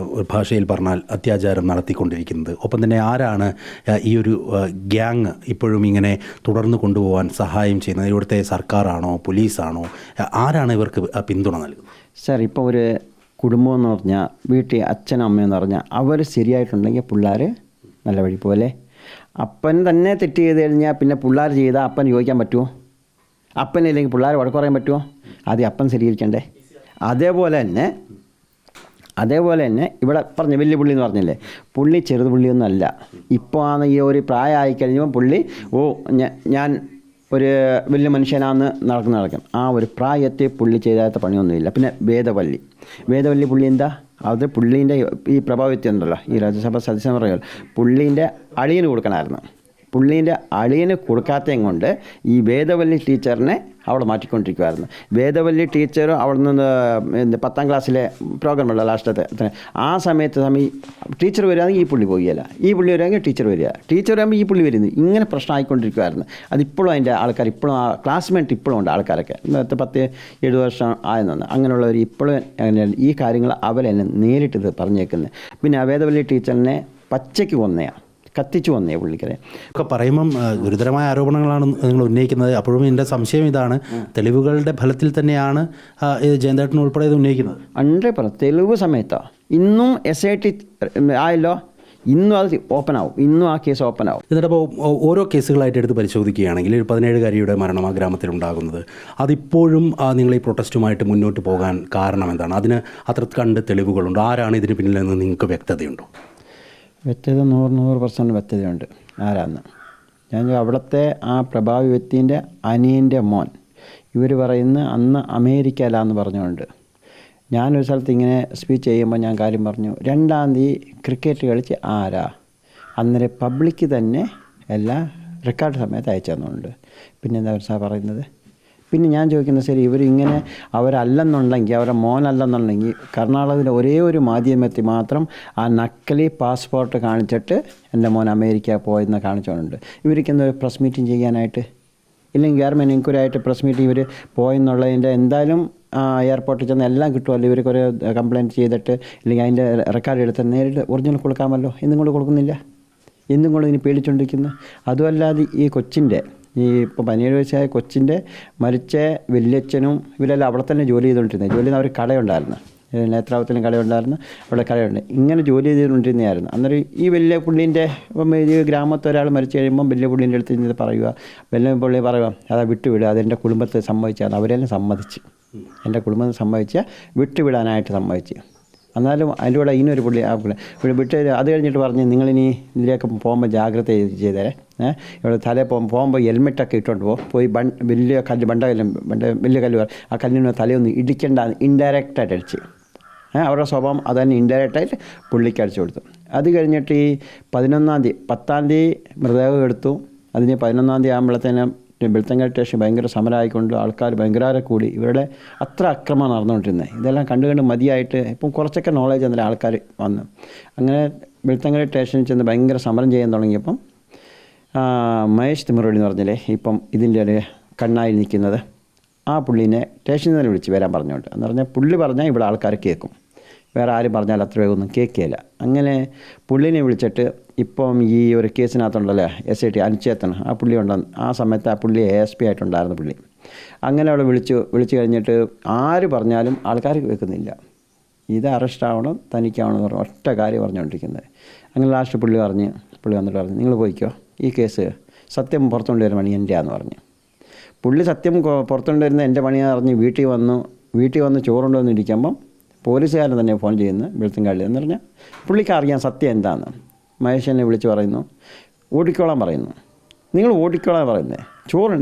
ഭാഷയിൽ പറഞ്ഞാൽ അത്യാചാരം നടത്തിക്കൊണ്ടിരിക്കുന്നത്? ഒപ്പം തന്നെ ആരാണ് ഈ ഒരു ഗ്യാങ് ഇപ്പോഴും ഇങ്ങനെ തുടർന്ന് കൊണ്ടുപോകാൻ സഹായം ചെയ്യുന്നത്? ഇവിടുത്തെ സർക്കാരാണോ, പോലീസാണോ, ആരാണ് ഇവർക്ക് പിന്തുണ നൽകുന്നത്? സാർ ഇപ്പോൾ ഒരു കുടുംബം എന്ന് പറഞ്ഞാൽ വീട്ടിൽ അച്ഛനും അമ്മയെന്ന് പറഞ്ഞാൽ അവർ ശരിയായിട്ടുണ്ടെങ്കിൽ പിള്ളേർ നല്ല വഴി പോലെ. അപ്പൻ തന്നെ തെറ്റ് ചെയ്ത് കഴിഞ്ഞാൽ പിന്നെ പിള്ളേർ ചെയ്താൽ അപ്പൻ ചോദിക്കാൻ പറ്റുമോ? അപ്പനില്ലെങ്കിൽ പിള്ളേർ വഴക്ക് പറയാൻ പറ്റുമോ? ആദ്യം അപ്പൻ ശരിയിരിക്കണ്ടേ? അതേപോലെ തന്നെ ഇവിടെ പറഞ്ഞ വലിയ പുള്ളി എന്ന് പറഞ്ഞില്ലേ, പുള്ളി ചെറുത് പുള്ളിയൊന്നും അല്ല. ഇപ്പോൾ ആണ് ഈ ഒരു പ്രായമായി കഴിഞ്ഞപ്പോൾ പുള്ളി ഞാൻ ഒരു വലിയ മനുഷ്യനാണെന്ന് നടക്കും. ആ ഒരു പ്രായത്തിൽ പുള്ളി ചെയ്താത്ത പണിയൊന്നുമില്ല. പിന്നെ വേദവല്ലി പുള്ളി എന്താ, അത് പുള്ളീൻ്റെ ഈ പ്രഭാവത്തി ഉണ്ടല്ലോ, ഈ രാജ്യസഭ സദസ്യം പറയുക പുള്ളീൻ്റെ അളിയന് കൊടുക്കണമായിരുന്നു. പുള്ളീൻ്റെ അളിയന് കൊടുക്കാത്തതും കൊണ്ട് ഈ വേദവല്ലി ടീച്ചറിനെ അവിടെ മാറ്റിക്കൊണ്ടിരിക്കുമായിരുന്നു. വേദവല്ലി ടീച്ചർ അവിടെ നിന്ന് 10ാം ക്ലാസ്സിലെ പ്രോഗ്രാമുള്ള ലാസ്റ്റത്തെ ആ സമയത്ത് ടീച്ചർ വരികയാണെങ്കിൽ ഈ പുള്ളി പോവുകയില്ല, ഈ പുള്ളി വരികയാണെങ്കിൽ ടീച്ചർ വരിക, ടീച്ചർ വരുമ്പോൾ ഈ പുള്ളി വരുന്നു. ഇങ്ങനെ പ്രശ്നമായിക്കൊണ്ടിരിക്കുമായിരുന്നു. അതിപ്പോഴും അതിൻ്റെ ആൾക്കാർ ഇപ്പോഴും ആ ക്ലാസ്മേറ്റ് ഇപ്പോഴും ഉണ്ട് ആൾക്കാരൊക്കെ 10-7 വർഷം ആയെന്നാണ്. അങ്ങനെയുള്ളവർ ഇപ്പോഴും അങ്ങനെയാണ് ഈ കാര്യങ്ങൾ അവരെന്നെ നേരിട്ട് പറഞ്ഞേക്കുന്നത്. പിന്നെ ആ വേദവല്ലി ടീച്ചറിനെ പച്ചയ്ക്ക് കൊന്നയാണ്, കത്തിച്ചു വന്നേ പുള്ളിക്കരെ ഒക്കെ പറയുമ്പം ഗുരുതരമായ ആരോപണങ്ങളാണ് നിങ്ങൾ ഉന്നയിക്കുന്നത്. അപ്പോഴും എൻ്റെ സംശയം ഇതാണ്, തെളിവുകളുടെ ഫലത്തിൽ തന്നെയാണ് ജയന്തേട്ടൻ ഉൾപ്പെടെ ഇത് ഉന്നയിക്കുന്നത്? 100% തെളിവ് സമയത്താണ്. ഇന്നും SIT ആയല്ലോ, ഇന്നും അത് ഓപ്പൺ ആവും, ഇന്നും ആ കേസ് ഓപ്പൺ ആവും. എന്നിട്ടപ്പോൾ ഓരോ കേസുകളായിട്ട് എടുത്ത് പരിശോധിക്കുകയാണെങ്കിൽ ഒരു 17കാരിയുടെ മരണം ആ ഗ്രാമത്തിൽ ഉണ്ടാകുന്നത്, അതിപ്പോഴും നിങ്ങൾ ഈ പ്രൊട്ടസ്റ്റുമായിട്ട് മുന്നോട്ട് പോകാൻ കാരണം എന്താണ്? അതിന് അത്ര കണ്ട് തെളിവുകളുണ്ട്. ആരാണ് ഇതിന് പിന്നിലെന്ന് നിങ്ങൾക്ക് വ്യക്തതയുണ്ടോ? വ്യക്തത 100% വ്യക്തതയുണ്ട്. ആരാന്ന് ഞാൻ അവിടുത്തെ ആ പ്രഭാവി വ്യക്തിൻ്റെ അനിയൻ്റെ മോൻ ഇവർ പറയുന്ന അന്ന് അമേരിക്കയിലാന്ന് പറഞ്ഞുകൊണ്ട് ഞാനൊരു സ്ഥലത്ത് ഇങ്ങനെ സ്പീച്ച് ചെയ്യുമ്പോൾ ഞാൻ കാര്യം പറഞ്ഞു, 2-ാം തീയതി ക്രിക്കറ്റ് കളിച്ച് ആരാ അന്നേരം പബ്ലിക്ക് തന്നെ എല്ലാം റെക്കോർഡ് സമയത്ത് അയച്ചു തന്നുണ്ട്. പിന്നെ എന്താ സാർ പറയുന്നത്? പിന്നെ ഞാൻ ചോദിക്കുന്നത്, ശരി ഇവരിങ്ങനെ അവരല്ലെന്നുണ്ടെങ്കിൽ, അവരുടെ മോനല്ലെന്നുണ്ടെങ്കിൽ കർണാടകത്തിലെ ഒരേ ഒരു മാധ്യമത്തിൽ മാത്രം ആ നക്കലി പാസ്പോർട്ട് കാണിച്ചിട്ട് എൻ്റെ മോൻ അമേരിക്ക പോയെന്ന് കാണിച്ചുകൊണ്ട് ഇവർക്ക് എന്താ പ്രസ് മീറ്റിംഗ് ചെയ്യാനായിട്ട്? ഇല്ലെങ്കിൽ ഗവൺമെൻറ് ഇൻക്വയറി പ്രസ് മീറ്റിംഗ് ഇവർ പോയെന്നുള്ളതിൻ്റെ എന്തായാലും എയർപോർട്ടിൽ ചെന്ന് എല്ലാം കിട്ടുമല്ലോ. ഇവർക്കൊരു കംപ്ലയിൻറ്റ് ചെയ്തിട്ട് ഇല്ലെങ്കിൽ അതിൻ്റെ റെക്കോർഡ് എടുത്ത് നേരിട്ട് ഒറിജിനൽ കൊടുക്കാമല്ലോ. എന്തും കൊണ്ട് കൊടുക്കുന്നില്ല? എന്തും കൊണ്ട് ഇതിന് പേടിച്ചുകൊണ്ടിരിക്കുന്നു? അതുമല്ലാതെ ഈ കൊച്ചിൻ്റെ ഇപ്പോൾ 17 വയസ്സായ കൊച്ചിൻ്റെ മരിച്ച വല്യച്ഛനും ഇവരെല്ലാം അവിടെ തന്നെ ജോലി ചെയ്തുകൊണ്ടിരുന്നത്. ജോലി ചെയ്യുന്ന അവർ കടയുണ്ടായിരുന്നു, നേത്രാവത്തിലും കടയുണ്ടായിരുന്നു, അവിടെ കടയുണ്ട്. ഇങ്ങനെ ജോലി ചെയ്തുകൊണ്ടിരുന്നതായിരുന്നു. അന്നേരം ഈ വലിയ പുള്ളീൻ്റെ ഇപ്പം ഈ ഗ്രാമത്തിൽ ഒരാൾ മരിച്ചു കഴിയുമ്പം വലിയ പുള്ളീൻ്റെ അടുത്ത് ഇത് പറയുക, വലിയ പുള്ളി പറയുക അതാ വിട്ടുവിടുക, അതെൻ്റെ കുടുംബത്തെ സമ്മതിച്ചാൽ അവരെല്ലാം സമ്മതിച്ച്, എൻ്റെ കുടുംബത്തെ സമ്മതിച്ചാൽ വിട്ടുവിടാനായിട്ട് സമ്മതിച്ച്. എന്നാലും അതിൻ്റെ കൂടെ ഇനിയൊരു പുള്ളി ആ പുള്ളി വിട്ട് അത് കഴിഞ്ഞിട്ട് പറഞ്ഞ് നിങ്ങളിനി ഇതിലേക്ക് പോകുമ്പോൾ ജാഗ്രത ചെയ്തേരെ, ഇവിടെ തലേ പോകുമ്പോൾ ഹെൽമെറ്റൊക്കെ ഇട്ടുകൊണ്ട് പോയി വലിയ കല്ല് വലിയ കല്ല് ആ കല്ലിന് തലയൊന്ന് ഇടിക്കേണ്ട, ഇൻഡയറക്റ്റായിട്ട് അടിച്ച് അവരുടെ സ്വഭാവം അത് തന്നെ ഇൻഡയറക്റ്റായിട്ട് പുള്ളിക്ക് അടിച്ചു കൊടുത്തു. അത് കഴിഞ്ഞിട്ട് ഈ 11-ാം തീയതി 10-ാം തീയതി മൃതദേഹം എടുത്തു. അതിന് 11-ാം തീയതി ആകുമ്പോഴത്തേനും ബെൽത്തങ്ങാടി സ്റ്റേഷൻ ഭയങ്കര സമരമായിക്കൊണ്ട് ആൾക്കാർ ഭയങ്കര കൂടി. ഇവരുടെ അത്ര അക്രമം നടന്നുകൊണ്ടിരുന്നത്. ഇതെല്ലാം കണ്ട് മതിയായിട്ട് ഇപ്പം കുറച്ചൊക്കെ നോളേജ് അന്നേരം ആൾക്കാർ വന്നു. അങ്ങനെ ബെൽത്തങ്ങാടി സ്റ്റേഷനിൽ ചെന്ന് ഭയങ്കര സമരം ചെയ്യാൻ തുടങ്ങിയപ്പം മഹേഷ് തിമറോടി എന്ന് പറഞ്ഞാലേ ഇപ്പം ഇതിൻ്റെ ഒരു കണ്ണായി നിൽക്കുന്നത്, ആ പുള്ളീനെ സ്റ്റേഷനിൽ നിന്ന് വിളിച്ച് വരാൻ പറഞ്ഞുകൊണ്ട് എന്ന് പറഞ്ഞാൽ പുള്ളി പറഞ്ഞാൽ ഇവിടെ ആൾക്കാർ കേൾക്കും, വേറെ ആരും പറഞ്ഞാൽ അത്ര വേഗമൊന്നും കേൾക്കുകയില്ല. അങ്ങനെ പുള്ളിനെ വിളിച്ചിട്ട് ഇപ്പം ഈ ഒരു കേസിനകത്തുണ്ടല്ലോ SIT അനുച്ഛേദന ആ പുള്ളി ഉണ്ടെന്ന് ആ സമയത്ത് ആ പുള്ളി ASP ആയിട്ടുണ്ടായിരുന്നു പുള്ളി. അങ്ങനെ അവിടെ വിളിച്ചു കഴിഞ്ഞിട്ട് ആര് പറഞ്ഞാലും ആൾക്കാർ കേൾക്കുന്നില്ല. ഇത് അറസ്റ്റ് ആവണം, തനിക്കാവണം എന്ന് പറഞ്ഞ ഒറ്റ കാര്യം പറഞ്ഞുകൊണ്ടിരിക്കുന്നത്. അങ്ങനെ ലാസ്റ്റ് പുള്ളി വന്നിട്ട് പറഞ്ഞു നിങ്ങൾ പോയിക്കോ, ഈ കേസ് സത്യം പുറത്തുകൊണ്ട് വരുന്ന പണി എൻ്റെയാന്ന് പറഞ്ഞു. പുള്ളി സത്യം പുറത്തുകൊണ്ട് വരുന്ന എൻ്റെ പണിയാന്ന് പറഞ്ഞ് വീട്ടിൽ വന്ന് ചോറുണ്ടോന്ന് ഇരിക്കുമ്പം പോലീസുകാരൻ തന്നെ ഫോൺ ചെയ്യുന്നു വെളുത്തുംകാളിൽ എന്ന് പറഞ്ഞാൽ പുള്ളിക്ക് അറിയാം സത്യം എന്താണെന്ന്. മഹേഷനെ വിളിച്ച് പറയുന്നു ഓടിക്കോളാൻ പറയുന്നു. നിങ്ങൾ ഓടിക്കോളാൻ പറയുന്നത്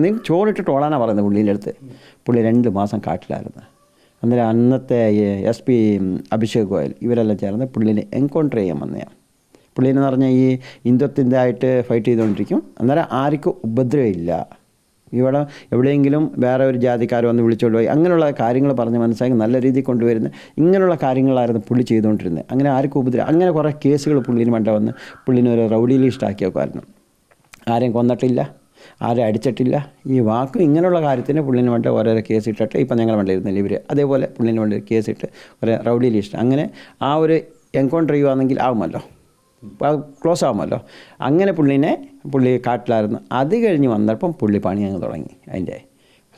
നിങ്ങൾ ചോറിട്ടിട്ട് ഓടാനാണ് പറയുന്നത് പുള്ളീൻ്റെ അടുത്ത്. പുള്ളി 2 മാസം കാട്ടിലായിരുന്നു. അന്നേരം അന്നത്തെ SP അഭിഷേക് ഗോയൽ ഇവരെല്ലാം ചേർന്ന് പുള്ളീനെ എൻകൗണ്ടർ ചെയ്യാൻ വന്നതാണ്. പുള്ളീനെന്ന് പറഞ്ഞാൽ ഈ ഹിന്ദുത്വത്തിൻ്റെ ആയിട്ട് ഫൈറ്റ് ചെയ്തുകൊണ്ടിരിക്കും. അന്നേരം ആർക്കും ഉപദ്രവമില്ല, ഇവിടെ എവിടെയെങ്കിലും വേറെ ഒരു ജാതിക്കാർ വന്ന് വിളിച്ചുകൊണ്ട് പോയി അങ്ങനെയുള്ള കാര്യങ്ങൾ പറഞ്ഞ് മനസ്സിലാക്കി നല്ല രീതിയിൽ കൊണ്ടുവരുന്നത് ഇങ്ങനെയുള്ള കാര്യങ്ങളായിരുന്നു പുള്ളി ചെയ്തുകൊണ്ടിരുന്നത്. അങ്ങനെ ആർക്കും അങ്ങനെ കുറേ കേസുകൾ പുള്ളീന് വേണ്ട വന്ന് പുള്ളീനെ ഒരു റൗഡി ലിസ്റ്റ് ആക്കി വെക്കുമായിരുന്നു. ആരെയും കൊന്നിട്ടില്ല, ആരും അടിച്ചിട്ടില്ല. ഈ വാക്കും ഇങ്ങനെയുള്ള കാര്യത്തിന് പുള്ളിന് വേണ്ട ഓരോരോ കേസ് ഇട്ടിട്ട് ഇപ്പം ഞങ്ങൾ വേണ്ടിയിരുന്നില്ല ഇവർ അതേപോലെ പുള്ളിന് വേണ്ടി കേസ് ഇട്ട് ഒരു റൗഡി ലിസ്റ്റ് അങ്ങനെ ആ ഒരു എൻകൗണ്ടർ ചെയ്യുകയാണെങ്കിൽ ആകുമല്ലോ, ക്ലോസ് ആകുമല്ലോ. അങ്ങനെ പുള്ളി കാട്ടിലായിരുന്നു. അത് കഴിഞ്ഞ് വന്നപ്പം പുള്ളി പണി അങ്ങ് തുടങ്ങി, അതിൻ്റെ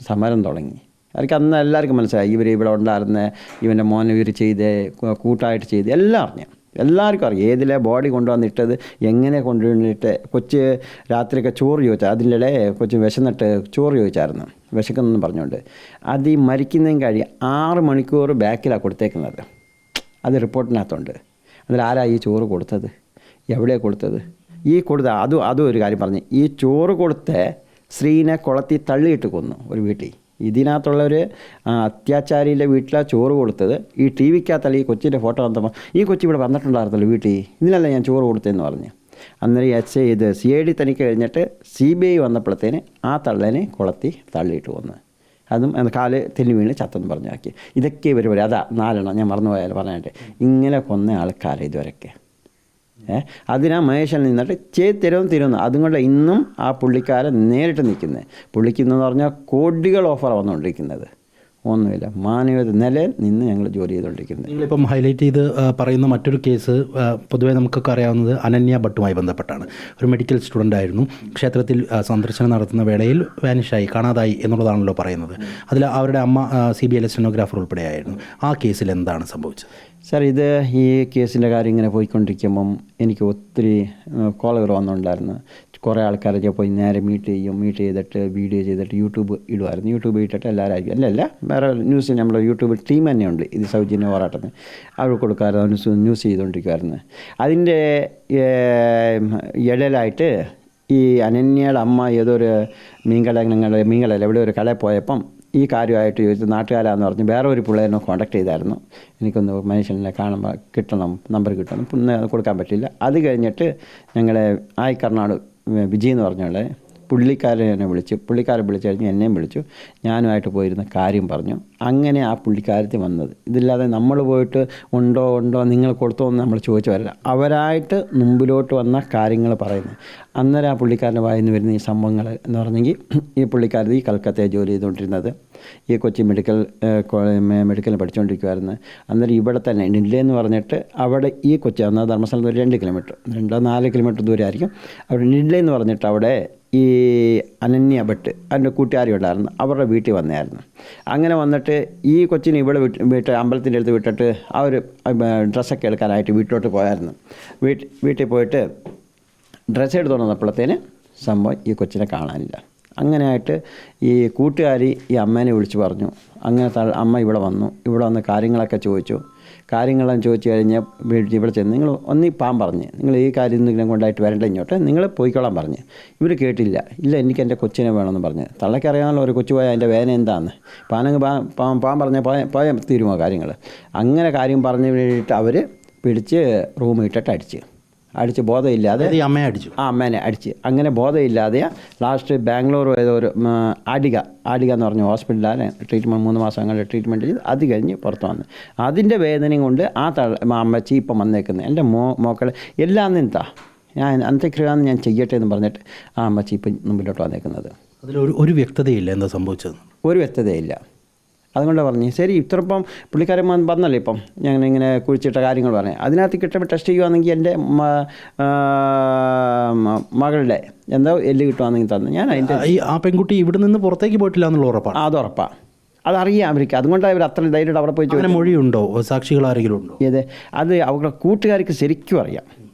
സമരം തുടങ്ങി. അവർക്ക് അന്ന് എല്ലാവർക്കും മനസ്സിലായി ഇവിടെ ഉണ്ടായിരുന്ന ഇവൻ്റെ മോൻ ഇവർ ചെയ്ത് കൂട്ടായിട്ട് ചെയ്ത് എല്ലാവർക്കും അറിയാം ഏതിലെ ബോഡി കൊണ്ടുവന്നിട്ടത് എങ്ങനെ കൊണ്ടുവന്നിട്ട്. കൊച്ച് രാത്രിയൊക്കെ ചോറ് ചോദിച്ചാൽ അതിൻ്റെ കൊച്ച് വിശന്നിട്ട് ചോറ് ചോദിച്ചായിരുന്നു വിശക്കുന്നെന്ന് പറഞ്ഞുകൊണ്ട്. അത് ഈ മരിക്കുന്നതും കഴിയും 6 മണിക്കൂർ ബാക്കിലാണ് കൊടുത്തേക്കുന്നത്. അത് റിപ്പോർട്ടിനകത്തുണ്ട്. അതിൽ ആരാ ഈ ചോറ് കൊടുത്തത്, എവിടെയാണ് കൊടുത്തത്? ഈ അതും ഒരു കാര്യം പറഞ്ഞ് ഈ ചോറ് കൊടുത്ത സ്ത്രീനെ കുളത്തി തള്ളിയിട്ട് കൊന്നു ഒരു വീട്ടിൽ. ഇതിനകത്തുള്ളൊരു അത്യാചാരിയുടെ വീട്ടിലാണ് ചോറ് കൊടുത്തത്. ഈ TV ക്കകത്തല്ല ഈ കൊച്ചിൻ്റെ ഫോട്ടോ വന്നപ്പോൾ ഈ കൊച്ചി ഇവിടെ വന്നിട്ടുണ്ടായിരുന്നല്ലോ വീട്ടിൽ, ഇതിനല്ല ഞാൻ ചോറ് കൊടുത്തതെന്ന് പറഞ്ഞ്. അന്നേരം ഇത് CID തനിക്ക് കഴിഞ്ഞിട്ട് CBI വന്നപ്പോഴത്തേന് ആ തള്ളേനെ കുളത്തി തള്ളിയിട്ട് വന്ന് അതും കാല് തെന്നി വീണ് ചത്തെന്ന് പറഞ്ഞാക്കി. ഇതൊക്കെ ഇവർ പറയും. അതാ 4 ഞാൻ മറന്നുപോയാൽ പറഞ്ഞിട്ട് ഇങ്ങനെ കൊന്ന ആൾക്കാരെ ഇതുവരെയൊക്കെ അതിനാ മഹേശൻ നിന്നിട്ട് തരുമെന്ന് അതുകൊണ്ട് ഇന്നും ആ പുള്ളിക്കാരൻ നേരിട്ട് നിൽക്കുന്നത്. പുള്ളിക്കെന്ന് പറഞ്ഞാൽ കോടികൾ ഓഫർ വന്നുകൊണ്ടിരിക്കുന്നത്. ഒന്നുമില്ല, മാനവികത നിലയിൽ നിന്ന് ഞങ്ങൾ ജോലി ചെയ്തുകൊണ്ടിരിക്കുന്നത്. നിങ്ങളിപ്പം ഹൈലൈറ്റ് ചെയ്ത് പറയുന്ന മറ്റൊരു കേസ് പൊതുവേ നമുക്കൊക്കെ അറിയാവുന്നത് അനന്യ ഭട്ടുമായി ബന്ധപ്പെട്ടാണ്. ഒരു മെഡിക്കൽ സ്റ്റുഡൻ്റ് ആയിരുന്നു. ക്ഷേത്രത്തിൽ സന്ദർശനം നടത്തുന്ന വേളയിൽ വാനിഷായി, കാണാതായി എന്നുള്ളതാണല്ലോ പറയുന്നത്. അതിൽ അവരുടെ അമ്മ CBI സ്റ്റെനോഗ്രാഫർ ഉൾപ്പെടെയായിരുന്നു. ആ കേസിൽ എന്താണ് സംഭവിച്ചത്? സാർ, ഈ കേസിൻ്റെ കാര്യം ഇങ്ങനെ പോയിക്കൊണ്ടിരിക്കുമ്പം എനിക്ക് ഒത്തിരി കോളുകൾ വന്നിട്ടുണ്ടായിരുന്നു. കുറേ ആൾക്കാരൊക്കെ പോയി നേരെ മീറ്റ് ചെയ്തിട്ട് വീഡിയോ ചെയ്തിട്ട് യൂട്യൂബ് ഇടുമായിരുന്നു. യൂട്യൂബ് ഇട്ടിട്ട് എല്ലാവരും അല്ല വേറെ ന്യൂസ് നമ്മുടെ യൂട്യൂബ് ടീം തന്നെയുണ്ട് ഇത് സൗജന്യ പോരാട്ടത്തിന് അവർ കൊടുക്കാറ് ന്യൂസ് ചെയ്തുകൊണ്ടിരിക്കുമായിരുന്നു. അതിൻ്റെ ഇടയിലായിട്ട് ഈ അനന്യയുടെ അമ്മ ഏതൊരു മീൻകട എവിടെ ഒരു കടയിൽ പോയപ്പം ഈ കാര്യമായിട്ട് ചോദിച്ചു. നാട്ടുകാരാന്ന് പറഞ്ഞ് വേറെ ഒരു പിള്ളേരെ കോൺടാക്ട് ചെയ്തായിരുന്നു. എനിക്കൊന്ന് മനുഷ്യനെ കാണുമ്പോൾ നമ്പർ കിട്ടണം. പിന്നെ കൊടുക്കാൻ പറ്റില്ല. അത് കഴിഞ്ഞിട്ട് ഞങ്ങളെ കർണാട് വിജയ് എന്ന് പറഞ്ഞുള്ള പുള്ളിക്കാരനെ പുള്ളിക്കാരൻ വിളിച്ചു കഴിഞ്ഞ് എന്നെയും വിളിച്ചു. ഞാനുമായിട്ട് പോയിരുന്ന കാര്യം പറഞ്ഞു. അങ്ങനെ ആ പുള്ളിക്കാരത്തിൽ വന്നത്. ഇതില്ലാതെ നമ്മൾ പോയിട്ട് ഉണ്ടോ നിങ്ങൾ കൊടുത്തോ എന്ന് നമ്മൾ ചോദിച്ചു വരില്ല. അവരായിട്ട് മുമ്പിലോട്ട് വന്ന കാര്യങ്ങൾ പറയുന്നത്. അന്നേരം ആ പുള്ളിക്കാരൻ്റെ വായിന്ന് വരുന്ന ഈ സംഭവങ്ങൾ എന്ന് പറഞ്ഞെങ്കിൽ ഈ പുള്ളിക്കാരൻ ഈ കൽക്കത്തയിൽ ജോലി ചെയ്തുകൊണ്ടിരുന്നത്. ഈ കൊച്ചി മെഡിക്കൽ പഠിച്ചുകൊണ്ടിരിക്കുമായിരുന്നു. അന്നേരം ഇവിടെ തന്നെ നിഡ്ലെന്ന് പറഞ്ഞിട്ട് അവിടെ ഈ കൊച്ചി എന്നാൽ ധർമ്മസ്ഥലത്ത് 2 കിലോമീറ്റർ 4 കിലോമീറ്റർ ദൂരമായിരിക്കും. അവിടെ നിഡ്ലെന്ന് പറഞ്ഞിട്ട് അവിടെ ഈ അനന്യ ഭട്ട് അതിൻ്റെ കൂട്ടുകാരി ഉണ്ടായിരുന്നു. അവരുടെ വീട്ടിൽ വന്നായിരുന്നു. അങ്ങനെ വന്നിട്ട് ഈ കൊച്ചിനെ ഇവിടെ വീട്ട് അമ്പലത്തിൻ്റെ അടുത്ത് വിട്ടിട്ട് ആ ഒരു ഡ്രസ്സൊക്കെ എടുക്കാനായിട്ട് വീട്ടിലോട്ട് പോയായിരുന്നു. വീട്ടിൽ പോയിട്ട് ഡ്രസ്സ് എടുത്ത് വന്നപ്പോഴത്തേന് സംഭവം ഈ കൊച്ചിനെ കാണാനില്ല. അങ്ങനെയായിട്ട് ഈ കൂട്ടുകാരി ഈ അമ്മേനെ വിളിച്ച് പറഞ്ഞു. അങ്ങനെ അമ്മ ഇവിടെ വന്ന് കാര്യങ്ങളൊക്കെ ചോദിച്ചു. കാര്യങ്ങളെല്ലാം ചോദിച്ചു കഴിഞ്ഞാൽ ഇവിടെ ചെന്ന് നിങ്ങൾ പാൻ പറഞ്ഞ് നിങ്ങൾ ഈ കാര്യം എന്തെങ്കിലും കൊണ്ടായിട്ട് വരണ്ട ഇങ്ങോട്ട് നിങ്ങൾ പോയിക്കോളാൻ പറഞ്ഞ്. ഇവർ കേട്ടില്ല. ഇല്ല, എനിക്ക് എൻ്റെ കൊച്ചിനെ വേണമെന്ന് പറഞ്ഞ്. തള്ളക്കറിയാമല്ലോ ഒരു കൊച്ചു പോയാൽ അതിൻ്റെ വേദന എന്താണെന്ന്. പാനങ്ങ് പാൻ പറഞ്ഞാൽ പോയാൽ തീരുമോ കാര്യങ്ങൾ. അങ്ങനെ കാര്യം പറഞ്ഞു വേണ്ടിയിട്ട് അവർ പിടിച്ച് റൂമിൽ ഇട്ടിട്ട് അടിച്ച് ബോധമില്ലാതെ അമ്മേനെ അടിച്ച്. അങ്ങനെ ബോധമില്ലാതെ ലാസ്റ്റ് ബാംഗ്ലൂർ ഏതൊരു ആഡിക എന്ന് പറഞ്ഞ ഹോസ്പിറ്റലിലാണ് ട്രീറ്റ്മെൻറ്റ് 3 മാസം അങ്ങനെ ട്രീറ്റ്മെൻറ്റ് ചെയ്ത് അത് കഴിഞ്ഞ് പുറത്ത് വന്ന് അതിൻ്റെ വേദനയും കൊണ്ട് അമ്മച്ചി ഇപ്പം വന്നേക്കുന്നത്. എൻ്റെ മോക്കൾ എല്ലാം നിന്നാ ഞാൻ അന്ത്യക്രിയാന്ന് ഞാൻ ചെയ്യട്ടെ എന്ന് പറഞ്ഞിട്ട് ആ അമ്മച്ചി ഇപ്പം മുമ്പിലോട്ട് വന്നേക്കുന്നത്. അതിലൊരു വ്യക്തതയില്ല. എന്താ സംഭവിച്ചത്? ഒരു വ്യക്തതയില്ല. അതുകൊണ്ട് പറഞ്ഞു ശരി ഇത്രപ്പം പുള്ളിക്കാരൻ വന്നല്ലോ ഇപ്പം ഞങ്ങൾ ഇങ്ങനെ കുഴിച്ചിട്ട കാര്യങ്ങൾ പറഞ്ഞു. അതിനകത്ത് കിട്ടുമ്പോൾ ടെസ്റ്റ് ചെയ്യുകയാണെങ്കിൽ എൻ്റെ മകളുടെ എന്തോ എല്ല് കിട്ടുകയാണെങ്കിൽ തന്നു. ഞാൻ അതിൻ്റെ ആ പെൺകുട്ടി ഇവിടെ നിന്ന് പുറത്തേക്ക് പോയിട്ടില്ല എന്നുള്ള ഉറപ്പാണ്. അത് ഉറപ്പാണ്. അതറിയാം അവർക്ക്. അതുകൊണ്ടാണ് അവർ അത്ര ധൈര്യമായിട്ട് അവിടെ പോയി ചോദിച്ചു. മൊഴിയുണ്ടോ? സാക്ഷികൾ ആരെങ്കിലും ഉണ്ടോ? അത് അവരുടെ കൂട്ടുകാർക്ക് ശരിക്കും അറിയാം